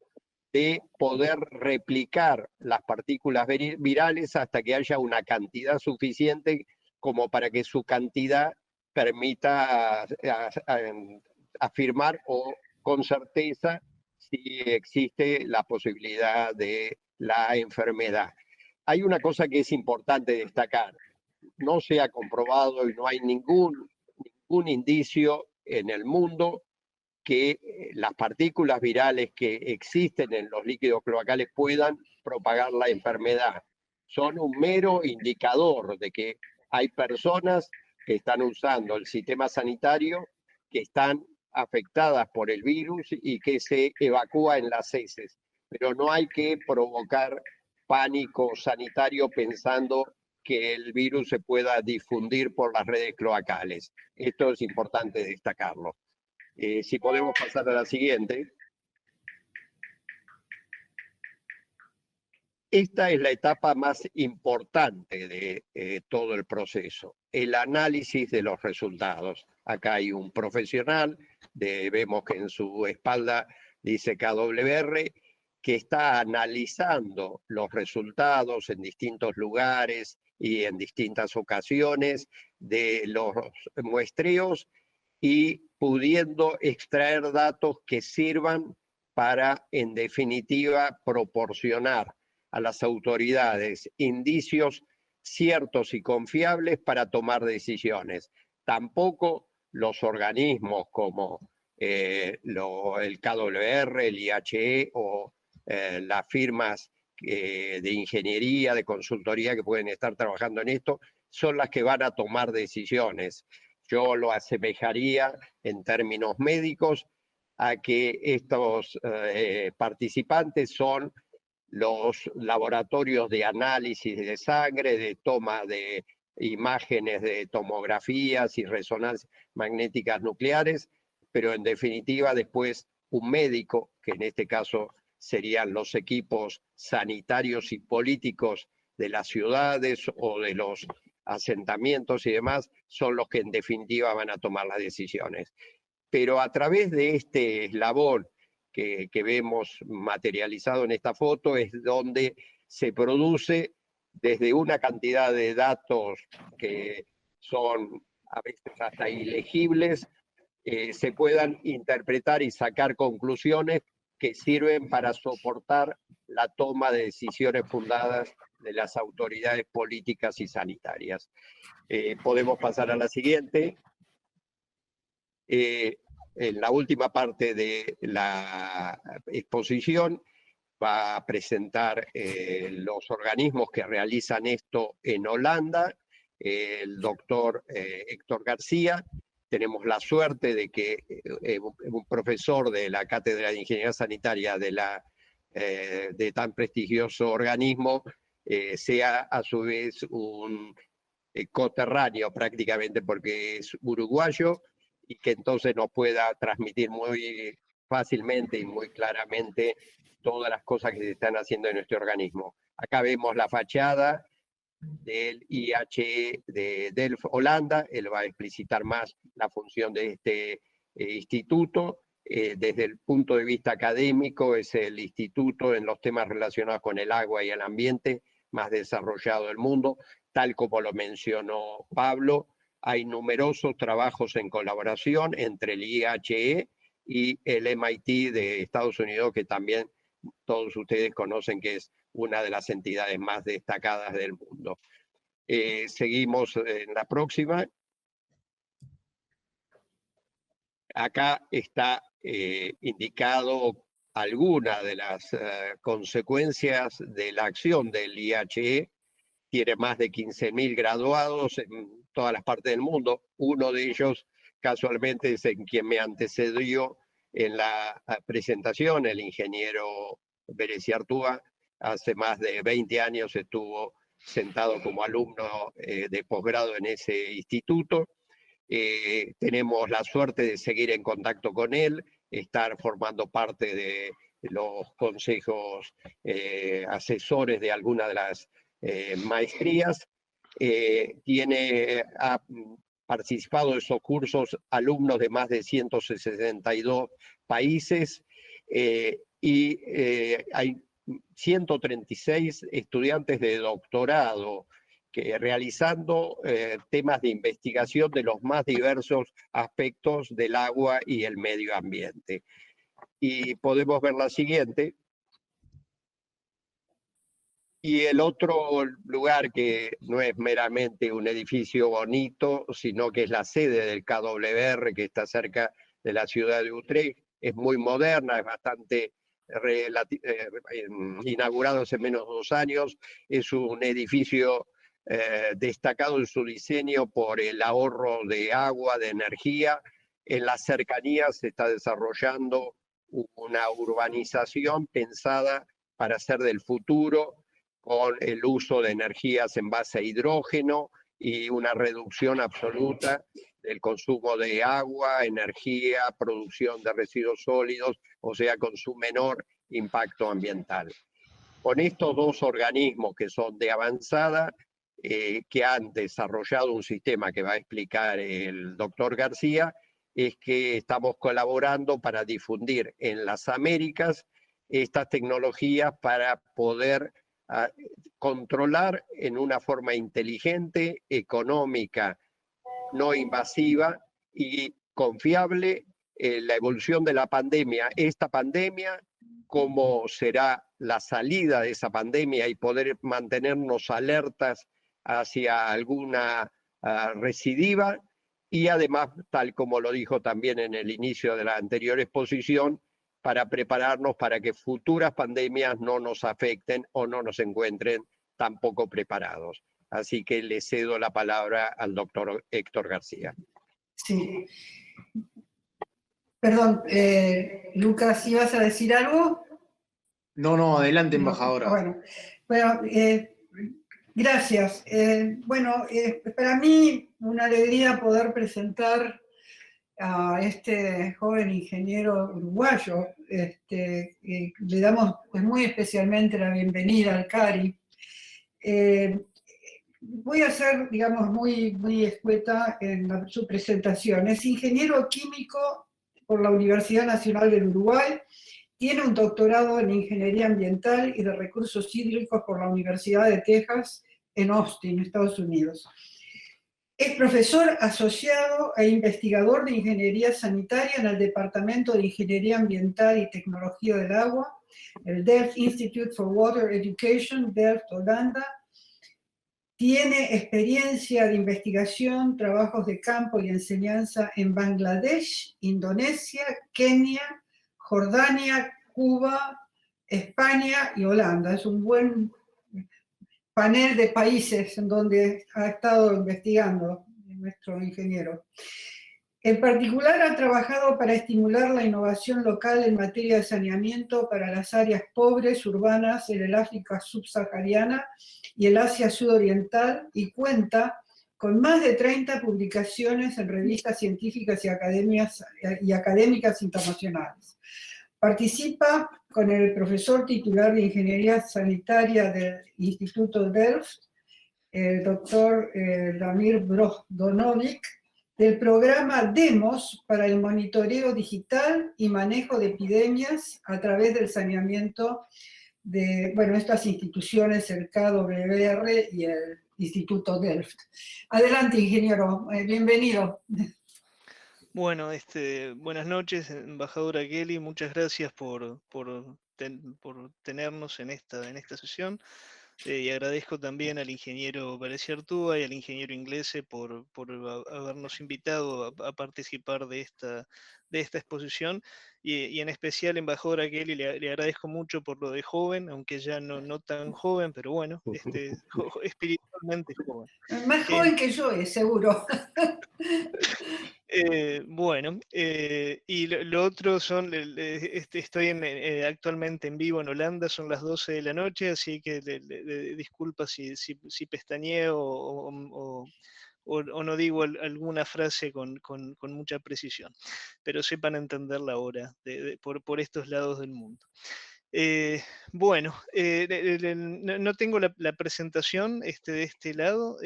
de poder replicar las partículas virales hasta que haya una cantidad suficiente como para que su cantidad permita afirmar o con certeza si existe la posibilidad de la enfermedad. Hay una cosa que es importante destacar. No se ha comprobado y no hay ningún indicio en el mundo que las partículas virales que existen en los líquidos cloacales puedan propagar la enfermedad. Son un mero indicador de que hay personas que están usando el sistema sanitario, que están afectadas por el virus y que se evacúa en las heces. Pero no hay que provocar pánico sanitario pensando que el virus se pueda difundir por las redes cloacales. Esto es importante destacarlo. Si podemos pasar a la siguiente. esta es la etapa más importante de todo el proceso, el análisis de los resultados. Acá hay un profesional, vemos que en su espalda dice KWR, que está analizando los resultados en distintos lugares y en distintas ocasiones de los muestreos y pudiendo extraer datos que sirvan para, en definitiva, proporcionar a las autoridades indicios ciertos y confiables para tomar decisiones. Tampoco los organismos como el KWR, el IHE o las firmas de ingeniería, de consultoría que pueden estar trabajando en esto, son las que van a tomar decisiones. Yo lo asemejaría en términos médicos a que estos participantes son los laboratorios de análisis de sangre, de toma de imágenes de tomografías y resonancias magnéticas nucleares, pero en definitiva después un médico, que en este caso serían los equipos sanitarios y políticos de las ciudades o de los asentamientos y demás, son los que en definitiva van a tomar las decisiones. Pero a través de este eslabón que vemos materializado en esta foto es donde se produce desde una cantidad de datos que son a veces hasta ilegibles, se puedan interpretar y sacar conclusiones que sirven para soportar la toma de decisiones fundadas de las autoridades políticas y sanitarias. Podemos pasar a la siguiente. En la última parte de la exposición va a presentar los organismos que realizan esto en Holanda, el doctor Héctor García. Tenemos la suerte de que un profesor de la Cátedra de Ingeniería Sanitaria de tan prestigioso organismo sea a su vez un coterráneo prácticamente, porque es uruguayo, y que entonces nos pueda transmitir muy fácilmente y muy claramente todas las cosas que se están haciendo en nuestro organismo. Acá vemos la fachada del IHE de Delft, Holanda. Él va a explicitar más la función de este instituto. Desde el punto de vista académico, es el instituto en los temas relacionados con el agua y el ambiente más desarrollado del mundo, tal como lo mencionó Pablo. Hay numerosos trabajos en colaboración entre el IHE y el MIT de Estados Unidos, que también todos ustedes conocen que es una de las entidades más destacadas del mundo. Seguimos en la próxima. Acá está indicado alguna de las consecuencias de la acción del IHE. Tiene más de 15.000 graduados en todas las partes del mundo. Uno de ellos, casualmente, es en quien me antecedió en la presentación, el ingeniero Berecy Artúa. Hace más de 20 años estuvo sentado como alumno de posgrado en ese instituto. Tenemos la suerte de seguir en contacto con él, estar formando parte de los consejos asesores de algunas de las maestrías. Ha participado de esos cursos alumnos de más de 162 países y hay 136 estudiantes de doctorado que realizando temas de investigación de los más diversos aspectos del agua y el medio ambiente. Y podemos ver la siguiente. Y el otro lugar que no es meramente un edificio bonito, sino que es la sede del KWR, que está cerca de la ciudad de Utrecht, es muy moderna, es bastante inaugurado hace menos de 2 años, es un edificio destacado en su diseño por el ahorro de agua, de energía. En las cercanías se está desarrollando una urbanización pensada para hacer del futuro, con el uso de energías en base a hidrógeno y una reducción absoluta del consumo de agua, energía, producción de residuos sólidos, o sea, con su menor impacto ambiental. con estos dos organismos que son de avanzada, que han desarrollado un sistema que va a explicar el doctor García, es que estamos colaborando para difundir en las Américas estas tecnologías para poder controlar en una forma inteligente, económica, no invasiva y confiable la evolución de la pandemia, esta pandemia, cómo será la salida de esa pandemia y poder mantenernos alertas hacia alguna recidiva, y además, tal como lo dijo también en el inicio de la anterior exposición, para prepararnos para que futuras pandemias no nos afecten o no nos encuentren tampoco preparados. Así que le cedo la palabra al doctor Héctor García. Sí. Perdón, Lucas, ¿ibas a decir algo? No, adelante, embajadora. Bueno, gracias. Bueno, para mí una alegría poder presentar a este joven ingeniero uruguayo. Le damos pues, muy especialmente la bienvenida al CARI. Voy a ser, digamos, muy escueta en su presentación. Es ingeniero químico por la Universidad Nacional del Uruguay, tiene un doctorado en Ingeniería Ambiental y de Recursos Hídricos por la Universidad de Texas en Austin, Estados Unidos. Es profesor asociado e investigador de Ingeniería Sanitaria en el Departamento de Ingeniería Ambiental y Tecnología del Agua, el Delft Institute for Water Education, Delft, Holanda. Tiene experiencia de investigación, trabajos de campo y enseñanza en Bangladesh, Indonesia, Kenia, Jordania, Cuba, España y Holanda. Es un buen panel de países en donde ha estado investigando nuestro ingeniero. En particular ha trabajado para estimular la innovación local en materia de saneamiento para las áreas pobres urbanas en el África subsahariana y el Asia sudoriental, y cuenta con más de 30 publicaciones en revistas científicas y académicas internacionales. Participa con el profesor titular de Ingeniería Sanitaria del Instituto Delft, el doctor Damir Bogdanovic, del programa DEMOS para el monitoreo digital y manejo de epidemias a través del saneamiento de, bueno, estas instituciones, el KWR y el Instituto Delft. Adelante, ingeniero, bienvenido. Bueno, buenas noches, embajadora Kelly, muchas gracias por tenernos en esta sesión. Y agradezco también al ingeniero Pérez Artúa y al ingeniero Inglese por habernos invitado a participar de esta exposición. Y en especial, embajadora Kelly, le agradezco mucho por lo de joven, aunque ya no tan joven, pero bueno, espiritualmente joven. Más joven que yo, seguro. Bueno, y lo otro son, estoy actualmente en vivo en Holanda, son las 12 de la noche, así que disculpa si pestañeo o no digo alguna frase con mucha precisión, pero sepan entender la hora por estos lados del mundo. Bueno, no tengo la presentación de este lado.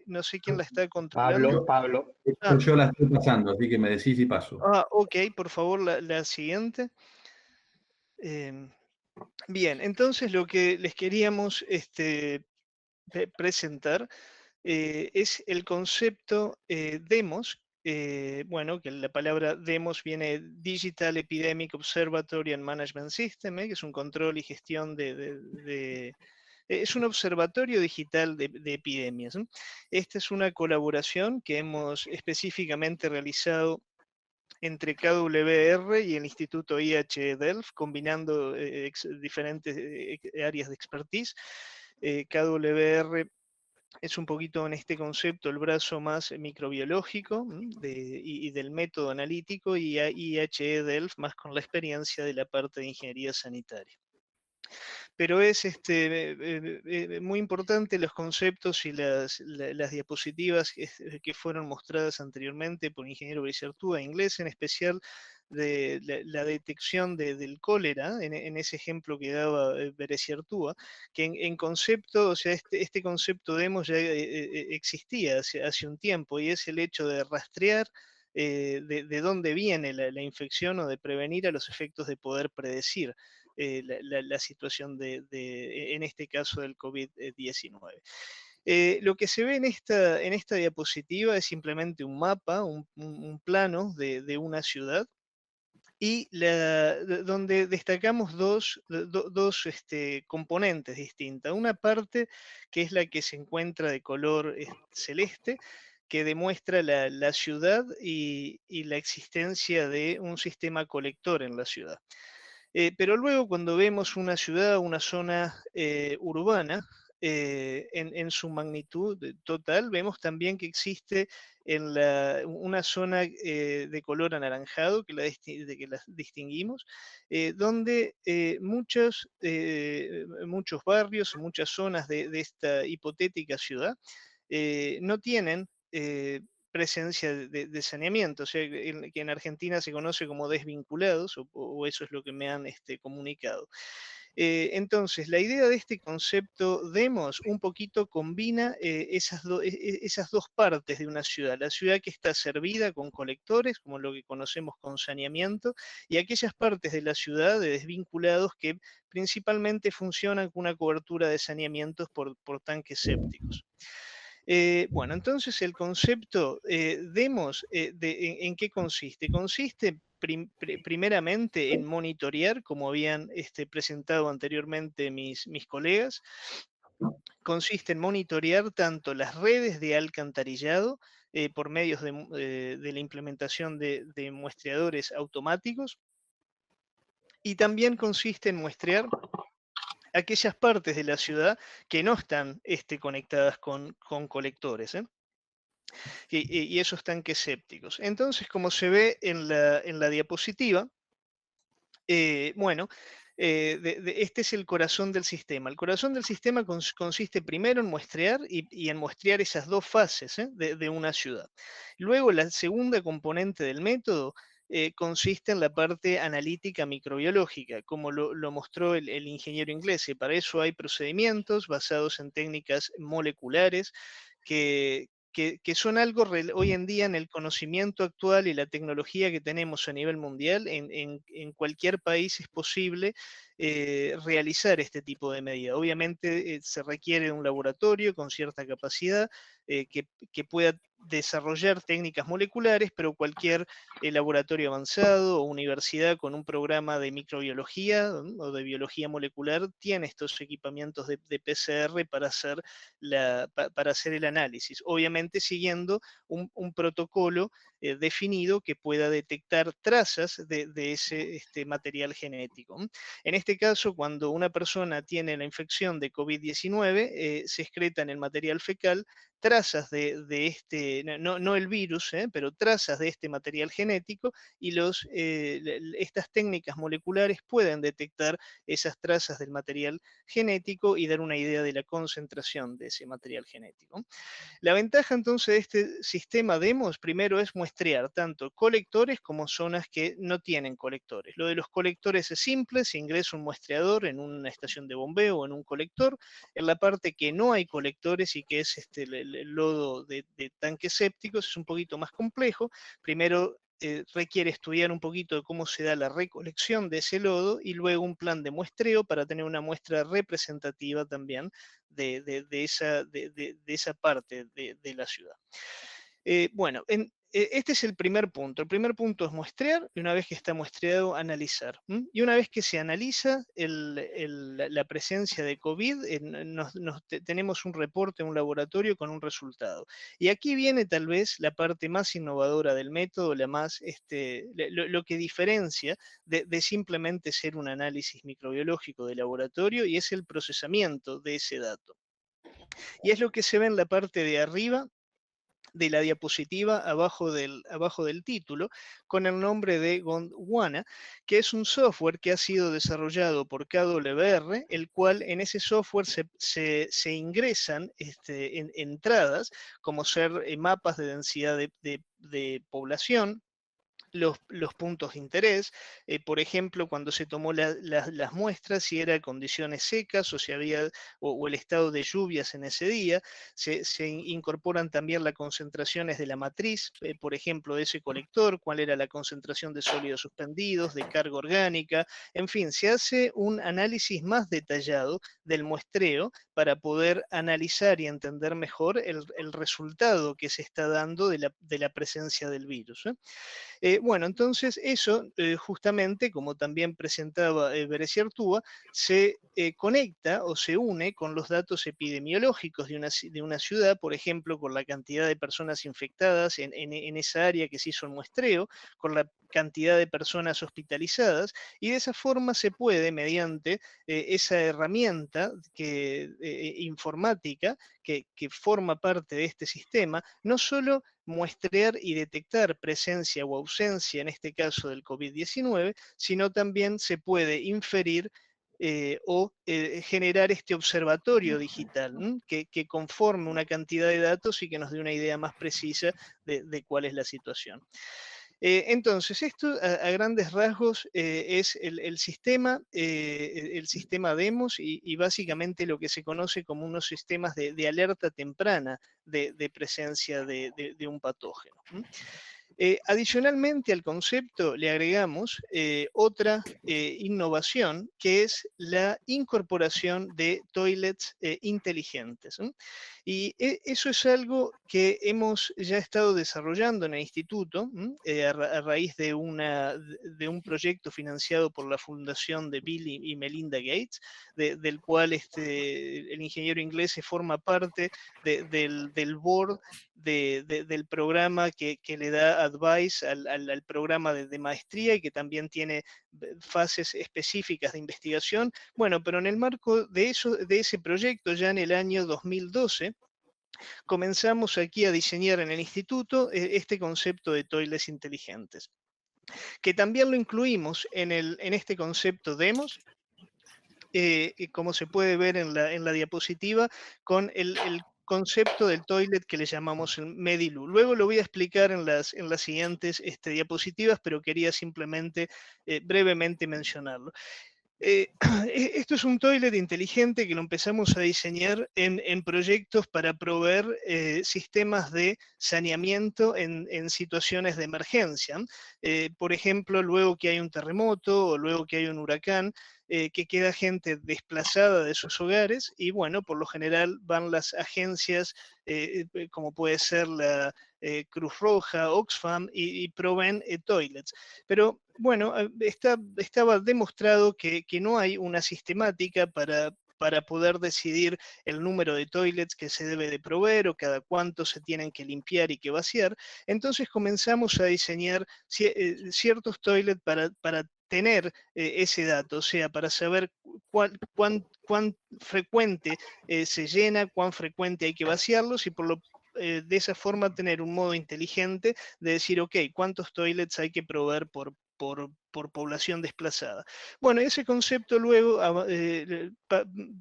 No sé quién la está controlando. Pablo. Yo la estoy pasando, así que me decís y paso. Ok, por favor, la siguiente. Bien, entonces lo que les queríamos presentar es el concepto DEMOS. Bueno, que la palabra DEMOS viene de Digital Epidemic Observatory and Management System, que es un control y gestión es un observatorio digital de epidemias. Esta es una colaboración que hemos específicamente realizado entre KWR y el Instituto IH Delft, combinando diferentes áreas de expertise. KWR es un poquito en este concepto el brazo más microbiológico y del método analítico, y IHE Delft más con la experiencia de la parte de ingeniería sanitaria. Pero es muy importante los conceptos y las diapositivas que fueron mostradas anteriormente por el ingeniero Pérez Artúa, Inglés en especial, la detección del cólera, en ese ejemplo que daba Bereziartúa, que en concepto, o sea, este concepto demos ya existía hace un tiempo, y es el hecho de rastrear de dónde viene la infección o de prevenir a los efectos de poder predecir la situación en este caso del COVID-19. Lo que se ve en esta diapositiva es simplemente un mapa, un plano de una ciudad, y donde destacamos dos componentes distintas. Una parte que es la que se encuentra de color celeste, que demuestra la ciudad y la existencia de un sistema colector en la ciudad. Pero luego cuando vemos una ciudad, una zona urbana, en su magnitud total, vemos también que existe una zona de color anaranjado, que la distinguimos, donde muchos barrios, muchas zonas de esta hipotética ciudad no tienen presencia de saneamiento, o sea, que en Argentina se conoce como desvinculados, o eso es lo que me han comunicado. Entonces, la idea de este concepto demos un poquito combina esas dos partes de una ciudad, la ciudad que está servida con colectores, como lo que conocemos con saneamiento, y aquellas partes de la ciudad de desvinculados que principalmente funcionan con una cobertura de saneamientos por tanques sépticos. Bueno, entonces el concepto demos, ¿en qué consiste? Consiste primeramente en monitorear, como habían presentado anteriormente mis colegas, consiste en monitorear tanto las redes de alcantarillado por medios de la implementación de muestreadores automáticos, y también consiste en muestrear aquellas partes de la ciudad que no están conectadas con colectores, y esos tanques sépticos. Entonces, como se ve en la diapositiva, bueno, este es el corazón del sistema. El corazón del sistema consiste primero en muestrear y en muestrear esas dos fases de una ciudad. Luego, la segunda componente del método consiste en la parte analítica microbiológica, como lo mostró el ingeniero inglés. Y para eso hay procedimientos basados en técnicas moleculares que son algo hoy en día en el conocimiento actual y la tecnología que tenemos a nivel mundial, en cualquier país es posible realizar este tipo de medida. Obviamente se requiere de un laboratorio con cierta capacidad que pueda desarrollar técnicas moleculares, pero cualquier laboratorio avanzado o universidad con un programa de microbiología o de biología molecular tiene estos equipamientos de PCR para hacer el análisis, obviamente siguiendo un protocolo definido que pueda detectar trazas de ese material genético. En este caso, cuando una persona tiene la infección de COVID-19, se excreta en el material fecal trazas de no el virus, pero trazas de este material genético, y estas técnicas moleculares pueden detectar esas trazas del material genético y dar una idea de la concentración de ese material genético. La ventaja entonces de este sistema demos, primero, es muestrear tanto colectores como zonas que no tienen colectores. Lo de los colectores es simple, se ingresa un muestreador en una estación de bombeo o en un colector. En la parte que no hay colectores y que es el lodo de tanques sépticos, es un poquito más complejo. Primero requiere estudiar un poquito de cómo se da la recolección de ese lodo, y luego un plan de muestreo para tener una muestra representativa también de esa parte de la ciudad. Bueno, este es el primer punto. El primer punto es muestrear, y una vez que está muestreado, analizar. Y una vez que se analiza la presencia de COVID, tenemos un reporte en un laboratorio con un resultado. Y aquí viene tal vez la parte más innovadora del método, lo que diferencia de simplemente ser un análisis microbiológico de laboratorio, y es el procesamiento de ese dato. Y es lo que se ve en la parte de arriba de la diapositiva, abajo del título, con el nombre de Gondwana, que es un software que ha sido desarrollado por KWR, el cual en ese software se ingresan entradas, como ser mapas de densidad de población, los puntos de interés, por ejemplo, cuando se tomó las muestras, si era condiciones secas o si había o el estado de lluvias en ese día, se incorporan también las concentraciones de la matriz, por ejemplo, de ese colector, cuál era la concentración de sólidos suspendidos, de carga orgánica, en fin, se hace un análisis más detallado del muestreo para poder analizar y entender mejor el resultado que se está dando de la presencia del virus. Bueno, entonces eso justamente, como también presentaba Bereciartúa, se conecta o se une con los datos epidemiológicos de una ciudad, por ejemplo, con la cantidad de personas infectadas en esa área que se hizo el muestreo, con la cantidad de personas hospitalizadas, y de esa forma se puede, mediante esa herramienta informática que forma parte de este sistema, no solo muestrear y detectar presencia o ausencia, en este caso del COVID-19, sino también se puede inferir o generar este observatorio digital que conforme una cantidad de datos y que nos dé una idea más precisa de cuál es la situación. Entonces, esto a grandes rasgos es el sistema DEMOS y básicamente lo que se conoce como unos sistemas de alerta temprana de presencia de un patógeno. Adicionalmente al concepto le agregamos otra innovación que es la incorporación de toilets inteligentes. Y eso es algo que hemos ya estado desarrollando en el instituto a raíz de un proyecto financiado por la fundación de Bill y Melinda Gates, del cual el ingeniero inglés forma parte del board del programa que le da advice al programa de maestría y que también tiene fases específicas de investigación. Bueno, pero en el marco de ese proyecto, ya en el año 2012, comenzamos aquí a diseñar en el instituto este concepto de toilets inteligentes, que también lo incluimos en este concepto DEMOS, como se puede ver en la diapositiva, con el concepto del toilet que le llamamos el Medilu. Luego lo voy a explicar en las siguientes diapositivas, pero quería simplemente brevemente mencionarlo. Esto es un toilet inteligente que lo empezamos a diseñar en proyectos para proveer sistemas de saneamiento en situaciones de emergencia. Por ejemplo, luego que hay un terremoto o luego que hay un huracán, que queda gente desplazada de sus hogares y bueno, por lo general van las agencias como puede ser la Cruz Roja, Oxfam y proveen toilets. Pero bueno, estaba demostrado que no hay una sistemática para poder decidir el número de toilets que se debe de proveer o cada cuánto se tienen que limpiar y que vaciar. Entonces comenzamos a diseñar ciertos toilets para tener ese dato, o sea, para saber cuán frecuente se llena, cuán frecuente hay que vaciarlos y de esa forma tener un modo inteligente de decir, ok, ¿cuántos toilets hay que proveer por población desplazada? Bueno, ese concepto luego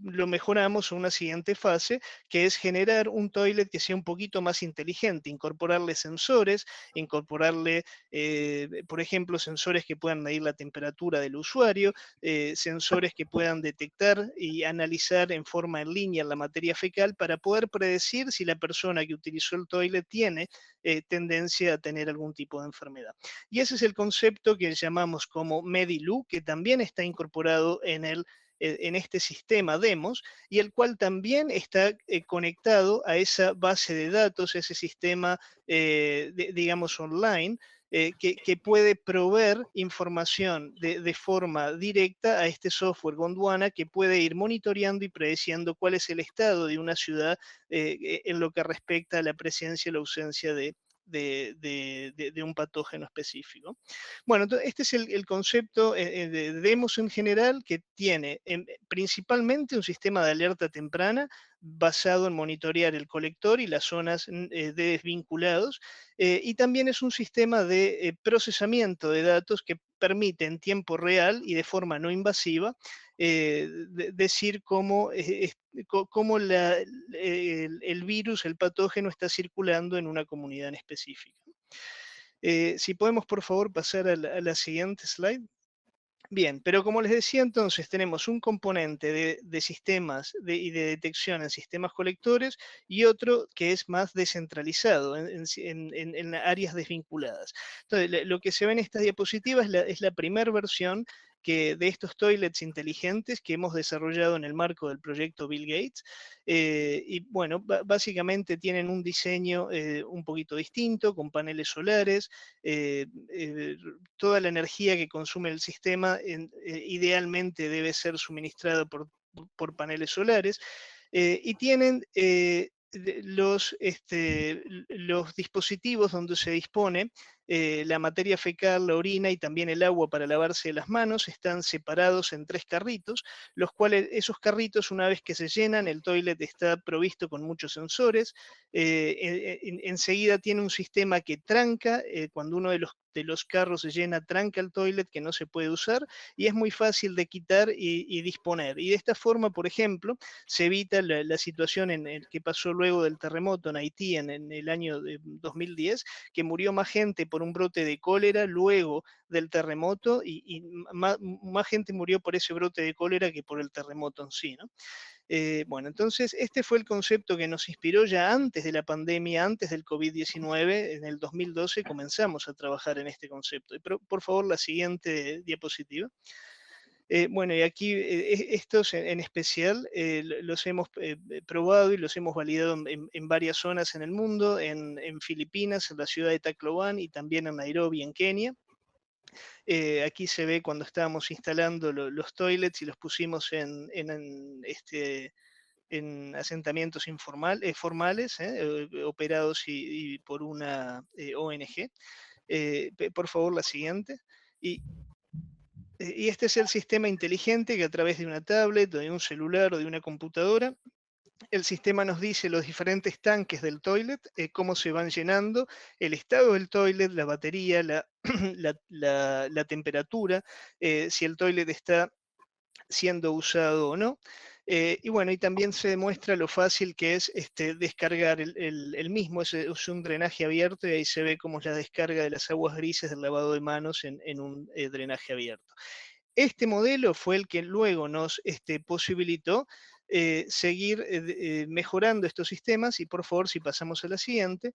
lo mejoramos a una siguiente fase, que es generar un toilet que sea un poquito más inteligente, incorporarle sensores, incorporarle, por ejemplo, sensores que puedan medir la temperatura del usuario, sensores que puedan detectar y analizar en forma en línea la materia fecal para poder predecir si la persona que utilizó el toilet tiene tendencia a tener algún tipo de enfermedad. Y ese es el concepto que llamamos como Medilu, que también está incorporado en este sistema DEMOS y el cual también está conectado a esa base de datos, ese sistema, digamos, online, que puede proveer información de forma directa a este software Gondwana que puede ir monitoreando y predeciendo cuál es el estado de una ciudad en lo que respecta a la presencia o la ausencia de un patógeno específico. Bueno, entonces este es el concepto de DEMOS en general, que tiene principalmente un sistema de alerta temprana basado en monitorear el colector y las zonas de desvinculados, y también es un sistema de procesamiento de datos que permite en tiempo real y de forma no invasiva decir cómo el virus, el patógeno está circulando en una comunidad en específica. Si podemos, por favor, pasar a la siguiente slide. Bien, pero como les decía entonces, tenemos un componente de sistemas y de detección en sistemas colectores y otro que es más descentralizado en áreas desvinculadas. Entonces, lo que se ve en esta diapositiva es la primera versión de estos toilets inteligentes que hemos desarrollado en el marco del proyecto Bill Gates. Y bueno, básicamente tienen un diseño un poquito distinto, con paneles solares, toda la energía que consume el sistema idealmente debe ser suministrada por paneles solares, y tienen los dispositivos donde se dispone la materia fecal, la orina y también el agua para lavarse las manos están separados en 3 carritos, los cuales esos carritos, una vez que se llenan, el toilet está provisto con muchos sensores. Enseguida tiene un sistema que tranca, cuando uno de los carros se llena, tranca el toilet que no se puede usar, y es muy fácil de quitar y disponer. Y de esta forma, por ejemplo, se evita la situación en el que pasó luego del terremoto en Haití en el año 2010, que murió más gente por un brote de cólera luego del terremoto, y más gente murió por ese brote de cólera que por el terremoto en sí, ¿no? Bueno, entonces este fue el concepto que nos inspiró ya antes de la pandemia, antes del COVID-19. En el 2012 comenzamos a trabajar en este concepto. Por favor, la siguiente diapositiva. Bueno, y aquí estos en especial los hemos probado y los hemos validado en varias zonas en el mundo, en Filipinas, en la ciudad de Tacloban, y también en Nairobi, en Kenia. Aquí se ve cuando estábamos instalando los toilets y los pusimos en asentamientos formales, operados y por una ONG. Por favor, la siguiente. Y este es el sistema inteligente que a través de una tablet o de un celular o de una computadora, el sistema nos dice los diferentes tanques del toilet, cómo se van llenando, el estado del toilet, la batería, la temperatura, si el toilet está siendo usado o no. Y bueno, y también se demuestra lo fácil que es descargar el mismo, es un drenaje abierto, y ahí se ve cómo es la descarga de las aguas grises del lavado de manos en un drenaje abierto. Este modelo fue el que luego nos posibilitó seguir mejorando estos sistemas, y por favor, si pasamos a la siguiente,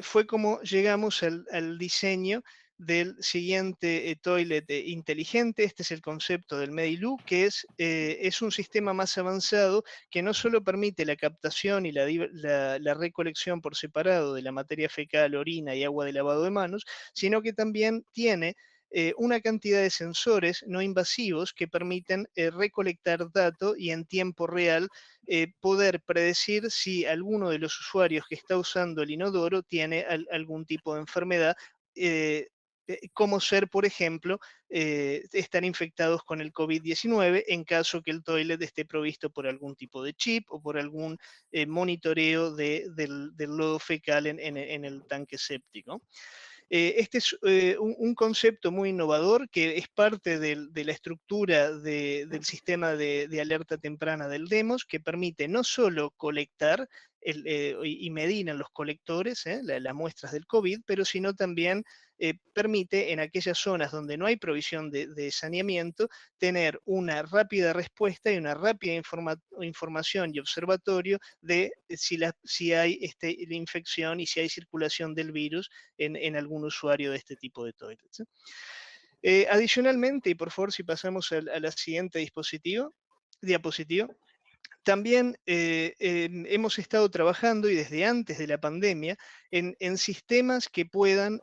fue como llegamos al diseño del siguiente toilet inteligente. Este es el concepto del Mediloo, que es un sistema más avanzado que no solo permite la captación y la recolección por separado de la materia fecal, orina y agua de lavado de manos, sino que también tiene una cantidad de sensores no invasivos que permiten recolectar datos y en tiempo real poder predecir si alguno de los usuarios que está usando el inodoro tiene algún tipo de enfermedad, como ser, por ejemplo, están infectados con el COVID-19 en caso que el toilet esté provisto por algún tipo de chip o por algún monitoreo del lodo fecal en el tanque séptico. Este es un concepto muy innovador que es parte de la estructura del sistema de alerta temprana del DEMOS, que permite no solo colectar y medir en los colectores las muestras del COVID, pero sino también permite en aquellas zonas donde no hay provisión de saneamiento tener una rápida respuesta y una rápida información y observatorio de si hay la infección y si hay circulación del virus en algún usuario de este tipo de toilets. Adicionalmente, y por favor si pasamos a la siguiente diapositiva, también hemos estado trabajando, y desde antes de la pandemia, en sistemas que puedan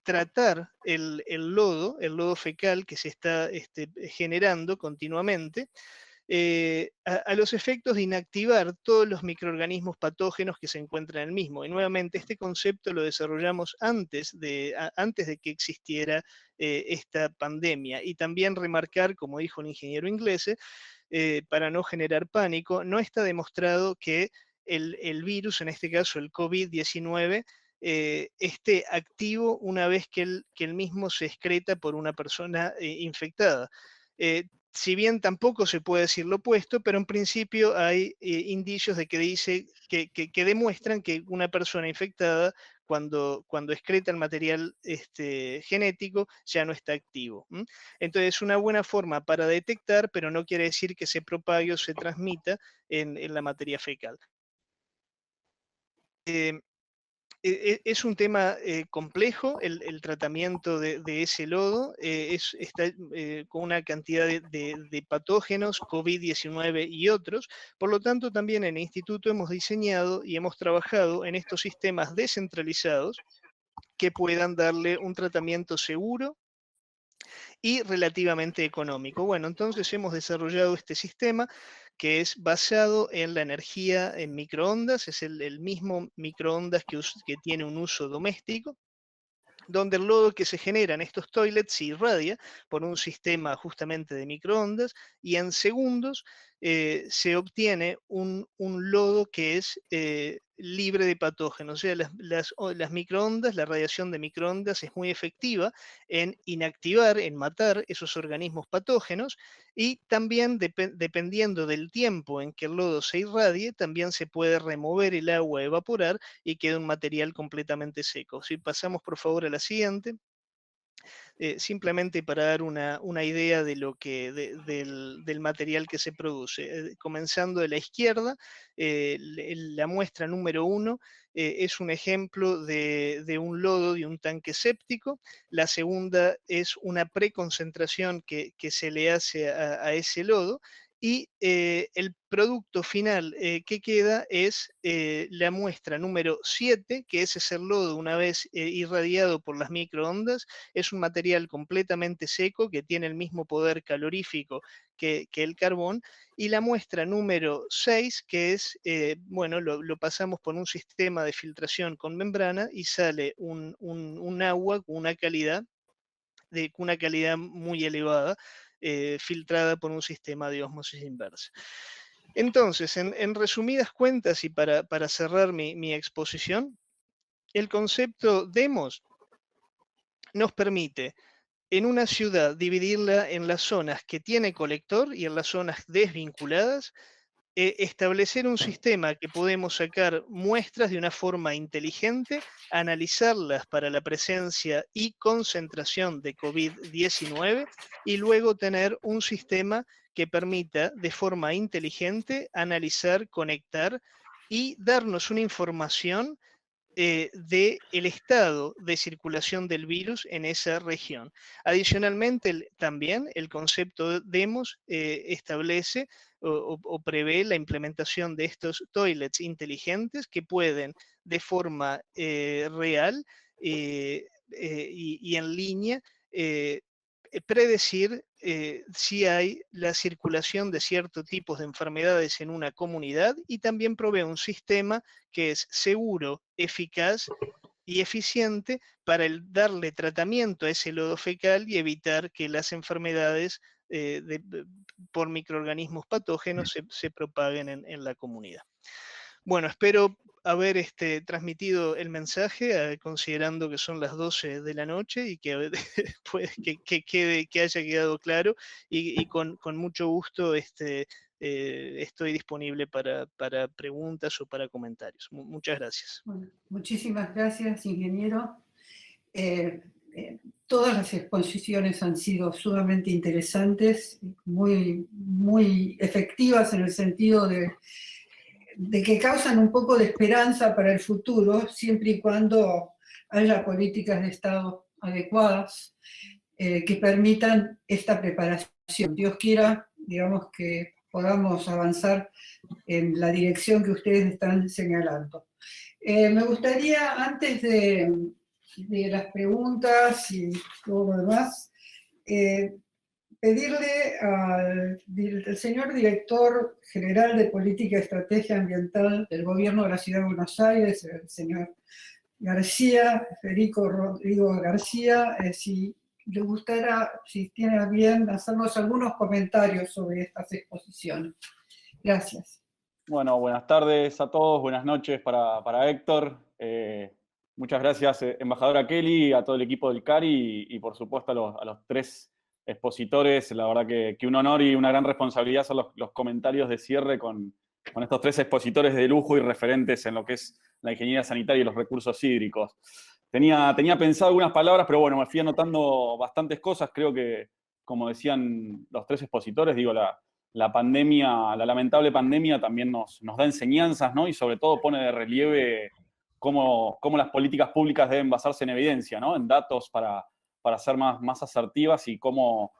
tratar el lodo fecal que se está generando continuamente, a los efectos de inactivar todos los microorganismos patógenos que se encuentran en el mismo. Y nuevamente, este concepto lo desarrollamos antes de que existiera esta pandemia. Y también remarcar, como dijo el ingeniero inglés, para no generar pánico, no está demostrado que el virus, en este caso el COVID-19, esté activo una vez que el mismo se excreta por una persona infectada. si bien tampoco se puede decir lo opuesto, pero en principio hay indicios de que demuestran que una persona infectada, cuando excreta el material genético, ya no está activo. Entonces, es una buena forma para detectar, pero no quiere decir que se propague o se transmita en la materia fecal. Es un tema complejo el tratamiento de ese lodo, está con una cantidad de patógenos, COVID-19 y otros. Por lo tanto, también en el instituto hemos diseñado y hemos trabajado en estos sistemas descentralizados que puedan darle un tratamiento seguro y relativamente económico. Bueno, entonces hemos desarrollado este sistema que es basado en la energía en microondas, es el mismo microondas que tiene un uso doméstico, donde el lodo que se genera en estos toilets se irradia por un sistema justamente de microondas y en segundos se obtiene un lodo que es libre de patógenos. O sea, las microondas, la radiación de microondas es muy efectiva en inactivar, en matar esos organismos patógenos, y también dependiendo del tiempo en que el lodo se irradie, también se puede remover el agua, evaporar, y queda un material completamente seco. Si pasamos por favor a la siguiente. Simplemente para dar una idea de del material que se produce. Comenzando de la izquierda, la muestra número 1 es un ejemplo de un lodo de un tanque séptico. La segunda es una preconcentración que se le hace a ese lodo. Y el producto final que queda es la muestra número 7, que ese es el lodo una vez irradiado por las microondas. Es un material completamente seco que tiene el mismo poder calorífico que el carbón. Y la muestra número 6, que es, bueno, lo pasamos por un sistema de filtración con membrana y sale un agua con una calidad muy elevada, filtrada por un sistema de ósmosis inversa. Entonces, en resumidas cuentas y para cerrar mi exposición, el concepto DEMOS nos permite en una ciudad dividirla en las zonas que tiene colector y en las zonas desvinculadas, establecer un sistema que podemos sacar muestras de una forma inteligente, analizarlas para la presencia y concentración de COVID-19 y luego tener un sistema que permita de forma inteligente analizar, conectar y darnos una información del estado de circulación del virus en esa región. Adicionalmente, también el concepto de DEMOS establece o prevé la implementación de estos toilets inteligentes que pueden de forma real y en línea predecir si hay la circulación de ciertos tipos de enfermedades en una comunidad, y también provee un sistema que es seguro, eficaz y eficiente para darle tratamiento a ese lodo fecal y evitar que las enfermedades por microorganismos patógenos se propaguen en la comunidad. Bueno, espero haber transmitido el mensaje, considerando que son las 12 de la noche y que haya quedado claro, y con mucho gusto estoy disponible para preguntas o para comentarios. Muchas gracias. Bueno, muchísimas gracias, ingeniero. Todas las exposiciones han sido sumamente interesantes, muy, muy efectivas en el sentido de que causan un poco de esperanza para el futuro, siempre y cuando haya políticas de Estado adecuadas que permitan esta preparación. Dios quiera, digamos, que podamos avanzar en la dirección que ustedes están señalando. Me gustaría, antes de las preguntas y todo lo demás, pedirle al señor director general de Política y Estrategia Ambiental del Gobierno de la Ciudad de Buenos Aires, el señor García, Federico Rodrigo García, si le gustara, si tiene a bien, hacernos algunos comentarios sobre estas exposiciones. Gracias. Bueno, buenas tardes a todos, buenas noches para Héctor. Muchas gracias, embajadora Kelly, a todo el equipo del CARI y por supuesto a los tres expositores. La verdad que un honor y una gran responsabilidad hacer los comentarios de cierre con estos 3 expositores de lujo y referentes en lo que es la ingeniería sanitaria y los recursos hídricos. Tenía pensado algunas palabras, pero bueno, me fui anotando bastantes cosas. Creo que, como decían los 3 expositores, digo, la pandemia, la lamentable pandemia también nos da enseñanzas, ¿no? Y sobre todo pone de relieve cómo las políticas públicas deben basarse en evidencia, ¿no? En datos para ser más asertivas y cómo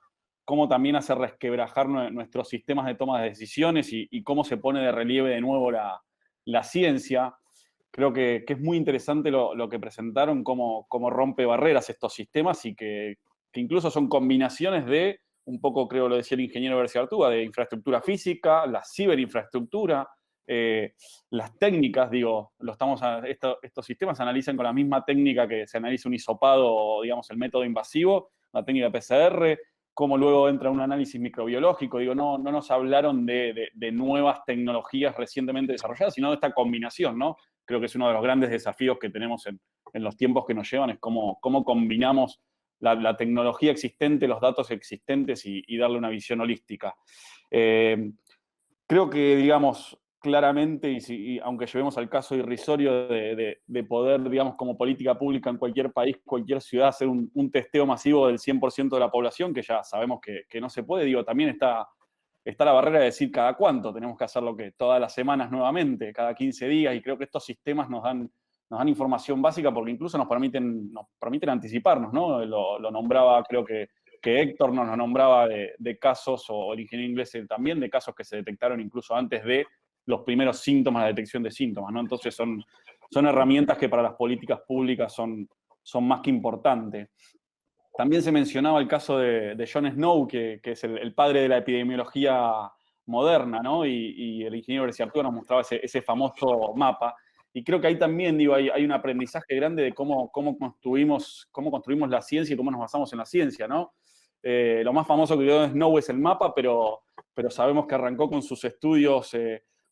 también hacer resquebrajar nuestros sistemas de toma de decisiones y cómo se pone de relieve de nuevo la ciencia. Creo que es muy interesante lo que presentaron, cómo rompe barreras estos sistemas y que incluso son combinaciones de, un poco creo lo decía el ingeniero García Artúa, de infraestructura física, la ciberinfraestructura, las técnicas, digo, estos sistemas se analizan con la misma técnica que se analiza un hisopado, digamos, el método invasivo, la técnica PCR, cómo luego entra un análisis microbiológico. Digo, no nos hablaron de nuevas tecnologías recientemente desarrolladas, sino de esta combinación, ¿no? Creo que es uno de los grandes desafíos que tenemos en los tiempos que nos llevan, es cómo combinamos la tecnología existente, los datos existentes y darle una visión holística. Creo que, digamos, claramente, y aunque llevemos al caso irrisorio de poder, digamos, como política pública en cualquier país, cualquier ciudad, hacer un testeo masivo del 100% de la población, que ya sabemos que no se puede, digo, también está la barrera de decir cada cuánto, tenemos que hacerlo que todas las semanas nuevamente, cada 15 días, y creo que estos sistemas nos dan información básica porque incluso nos permiten anticiparnos, ¿no? Lo nombraba, creo que Héctor nos lo nombraba de casos, o el ingeniero inglés también, de casos que se detectaron incluso antes de los primeros síntomas, la detección de síntomas, ¿no? Entonces son herramientas que para las políticas públicas son más que importantes. También se mencionaba el caso de John Snow, que es el padre de la epidemiología moderna, ¿no? Y el ingeniero García Artúa nos mostraba ese famoso mapa. Y creo que ahí también, digo, hay un aprendizaje grande de cómo construimos la ciencia y cómo nos basamos en la ciencia, ¿no? Lo más famoso que dio Snow es el mapa, pero sabemos que arrancó con sus estudios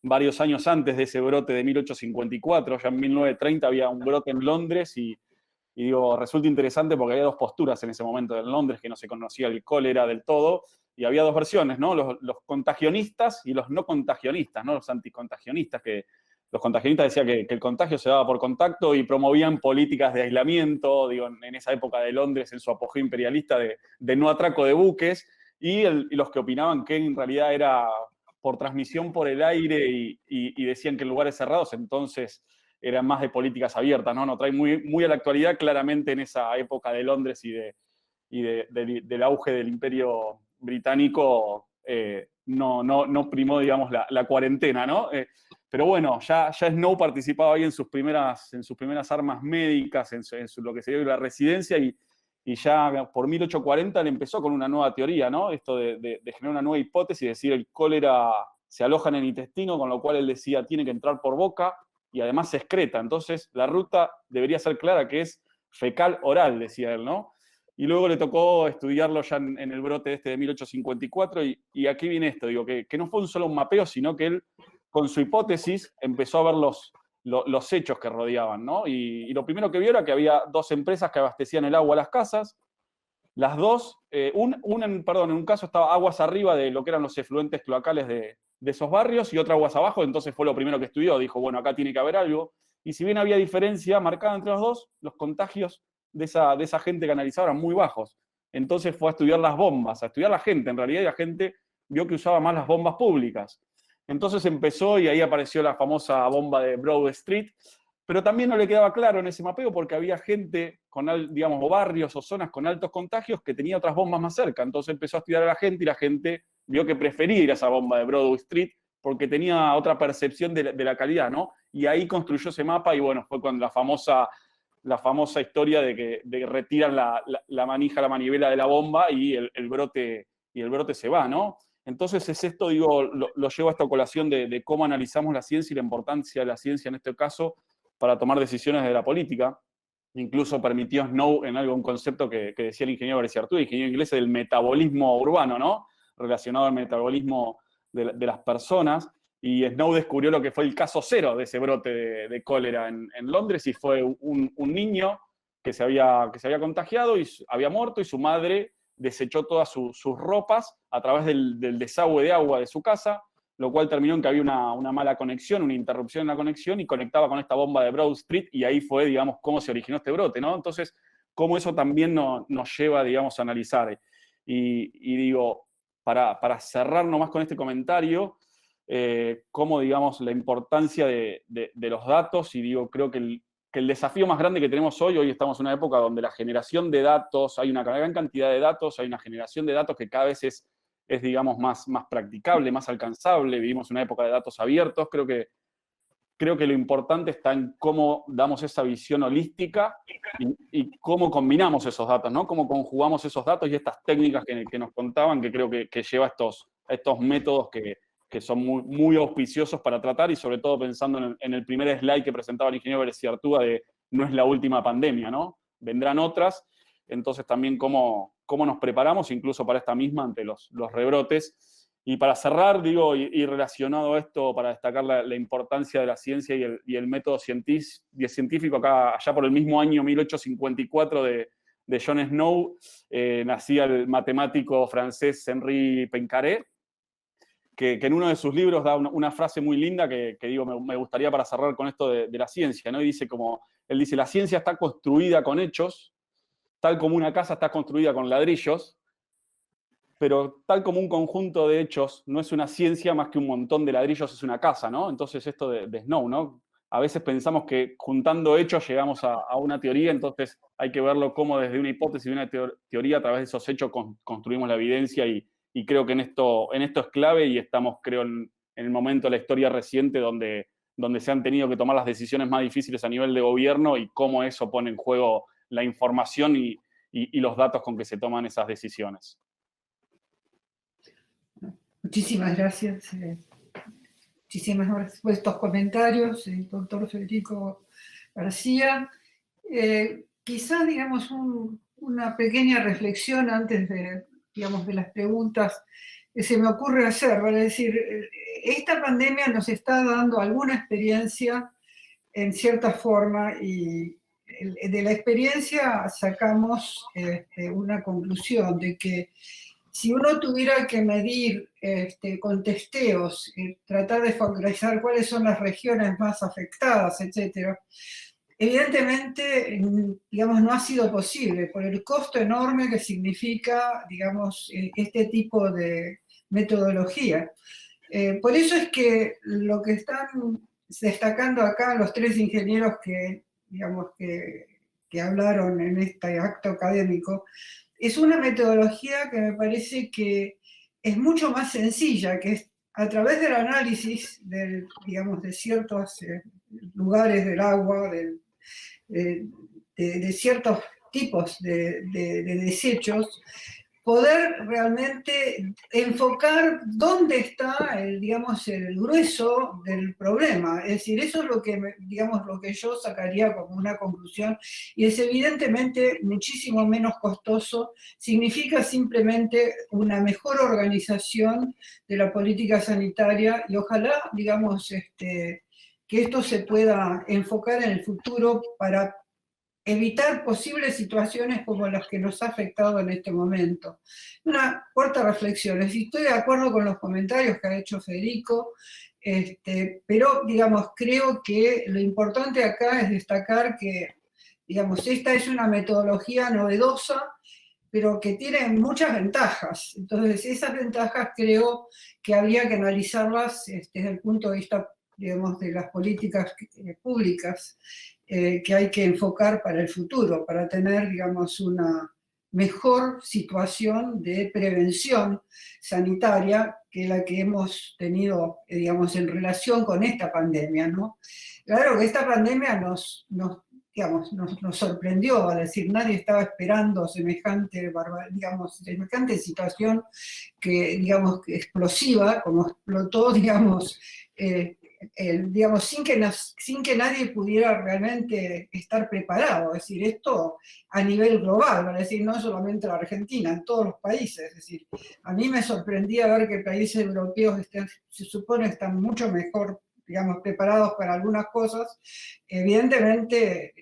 varios años antes de ese brote de 1854. Ya en 1930 había un brote en Londres y digo, resulta interesante porque había 2 posturas en ese momento en Londres, que no se conocía el cólera del todo, y había 2 versiones, ¿no? Los contagionistas y los no contagionistas, ¿no? Los anticontagionistas, que los contagionistas decían que el contagio se daba por contacto y promovían políticas de aislamiento, digo, en esa época de Londres, en su apogeo imperialista, de no atraco de buques, y los que opinaban que en realidad era por transmisión por el aire y decían que en lugares cerrados, entonces eran más de políticas abiertas, ¿no? Nos trae muy a la actualidad, claramente en esa época de Londres y del auge del Imperio Británico, no primó, digamos, la cuarentena, ¿no? Pero bueno, ya Snow participaba ahí en sus primeras armas médicas, en lo que sería la residencia, y ya por 1840 le empezó con una nueva teoría, ¿no? Esto de generar una nueva hipótesis, decir, el cólera se aloja en el intestino, con lo cual él decía, tiene que entrar por boca, y además se excreta. Entonces, la ruta debería ser clara, que es fecal-oral, decía él, ¿no? Y luego le tocó estudiarlo ya en el brote de 1854, y aquí viene esto, digo, que no fue solo un mapeo, sino que él, con su hipótesis, empezó a ver los hechos que rodeaban, ¿no? Y lo primero que vio era que había 2 empresas que abastecían el agua a las casas. Las 2, en un caso estaba aguas arriba de lo que eran los efluentes cloacales de esos barrios y otra aguas abajo, entonces fue lo primero que estudió, dijo, bueno, acá tiene que haber algo. Y si bien había diferencia marcada entre los 2, los contagios de esa gente que analizaba eran muy bajos. Entonces fue a estudiar las bombas, a estudiar la gente, en realidad, y la gente vio que usaba más las bombas públicas. Entonces empezó, y ahí apareció la famosa bomba de Broad Street, pero también no le quedaba claro en ese mapeo porque había gente, digamos, o barrios o zonas con altos contagios que tenía otras bombas más cerca. Entonces empezó a estudiar a la gente y la gente vio que prefería ir a esa bomba de Broadway Street porque tenía otra percepción de la calidad, ¿no? Y ahí construyó ese mapa y bueno, fue cuando la famosa historia de que retiran la manija, la manivela de la bomba y el brote se va, ¿no? Entonces es esto, digo, lo llevo a esta colación de cómo analizamos la ciencia y la importancia de la ciencia en este caso para tomar decisiones de la política. Incluso permitió Snow en un concepto que decía el ingeniero García Artúa, ingeniero inglés, del metabolismo urbano, ¿no? Relacionado al metabolismo de las personas. Y Snow descubrió lo que fue el caso 0 de ese brote de cólera en Londres, y fue un niño que se había contagiado y había muerto, y su madre desechó todas sus ropas a través del desagüe de agua de su casa, lo cual terminó en que había una mala conexión, una interrupción en la conexión, y conectaba con esta bomba de Broad Street, y ahí fue, digamos, cómo se originó este brote, ¿no? Entonces, cómo eso también nos lleva, digamos, a analizar. Y digo, para cerrar nomás con este comentario, cómo, digamos, la importancia de los datos, y digo, creo que el desafío más grande que tenemos hoy estamos en una época donde la generación de datos, hay una gran cantidad de datos, hay una generación de datos que cada vez es digamos, más practicable, más alcanzable. Vivimos una época de datos abiertos. Creo que lo importante está en cómo damos esa visión holística y cómo combinamos esos datos, ¿no? Cómo conjugamos esos datos y estas técnicas que nos contaban, que creo que lleva a estos métodos que son muy, muy auspiciosos para tratar, y sobre todo pensando en el primer slide que presentaba el ingeniero Bereziartúa de no es la última pandemia, ¿no? Vendrán otras. Entonces también cómo nos preparamos incluso para esta misma ante los rebrotes. Y para cerrar, digo, y relacionado a esto, para destacar la importancia de la ciencia y el método científico, acá, allá por el mismo año 1854 de John Snow, nacía el matemático francés Henri Poincaré, que en uno de sus libros da una frase muy linda que digo, me gustaría para cerrar con esto de la ciencia, ¿no? Y él dice, la ciencia está construida con hechos, tal como una casa está construida con ladrillos, pero tal como un conjunto de hechos no es una ciencia más que un montón de ladrillos es una casa, ¿no? Entonces esto de Snow, ¿no? A veces pensamos que juntando hechos llegamos a una teoría, entonces hay que verlo como desde una hipótesis y una teoría, a través de esos hechos construimos la evidencia, y creo que en esto es clave, y estamos, creo, en el momento de la historia reciente donde se han tenido que tomar las decisiones más difíciles a nivel de gobierno, y cómo eso pone en juego la información y los datos con que se toman esas decisiones. Muchísimas gracias. Muchísimas gracias por estos comentarios, doctor Federico García. Quizás, digamos, una pequeña reflexión antes de las preguntas que se me ocurre hacer. Vale decir, esta pandemia nos está dando alguna experiencia en cierta forma, y de la experiencia sacamos una conclusión de que si uno tuviera que medir con testeos, tratar de focalizar cuáles son las regiones más afectadas, etc., evidentemente, digamos, no ha sido posible por el costo enorme que significa, digamos, este tipo de metodología. Por eso es que lo que están destacando acá los tres ingenieros que, digamos, que hablaron en este acto académico, es una metodología que me parece que es mucho más sencilla, que es a través del análisis digamos, de ciertos lugares del agua, de ciertos tipos de desechos, poder realmente enfocar dónde está digamos, el grueso del problema. Es decir, eso es lo que, digamos, lo que yo sacaría como una conclusión, y es evidentemente muchísimo menos costoso, significa simplemente una mejor organización de la política sanitaria, y ojalá, digamos, que esto se pueda enfocar en el futuro para evitar posibles situaciones como las que nos ha afectado en este momento. Una corta reflexión, estoy de acuerdo con los comentarios que ha hecho Federico, pero, digamos, creo que lo importante acá es destacar que, digamos, esta es una metodología novedosa, pero que tiene muchas ventajas. Entonces, esas ventajas creo que habría que analizarlas desde el punto de vista, digamos, de las políticas públicas que hay que enfocar para el futuro, para tener, digamos, una mejor situación de prevención sanitaria que la que hemos tenido, digamos, en relación con esta pandemia, ¿no? Claro que esta pandemia nos sorprendió, es decir, nadie estaba esperando semejante situación que, digamos, explosiva, como explotó, digamos, digamos, sin que nadie pudiera realmente estar preparado. Es decir, esto a nivel global, es decir, no solamente la Argentina, en todos los países. Es decir, a mí me sorprendía ver que países europeos se supone están mucho mejor, digamos, preparados para algunas cosas. Evidentemente,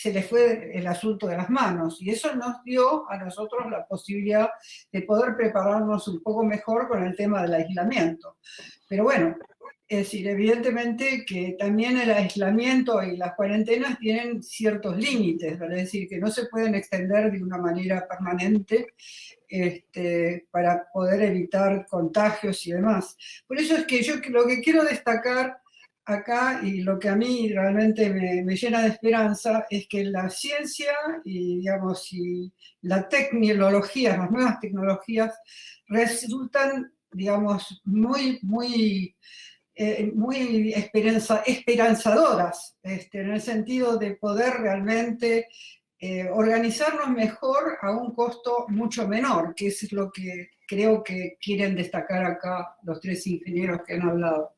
se les fue el asunto de las manos, y eso nos dio a nosotros la posibilidad de poder prepararnos un poco mejor con el tema del aislamiento. Pero bueno, es decir, evidentemente que también el aislamiento y las cuarentenas tienen ciertos límites, es decir, que no se pueden extender de una manera permanente para poder evitar contagios y demás. Por eso es que yo lo que quiero destacar acá, y lo que a mí realmente me llena de esperanza, es que la ciencia y, digamos, y la tecnología, las nuevas tecnologías, resultan, digamos, muy esperanzadoras, en el sentido de poder realmente organizarnos mejor a un costo mucho menor, que es lo que creo que quieren destacar acá los tres ingenieros que han hablado.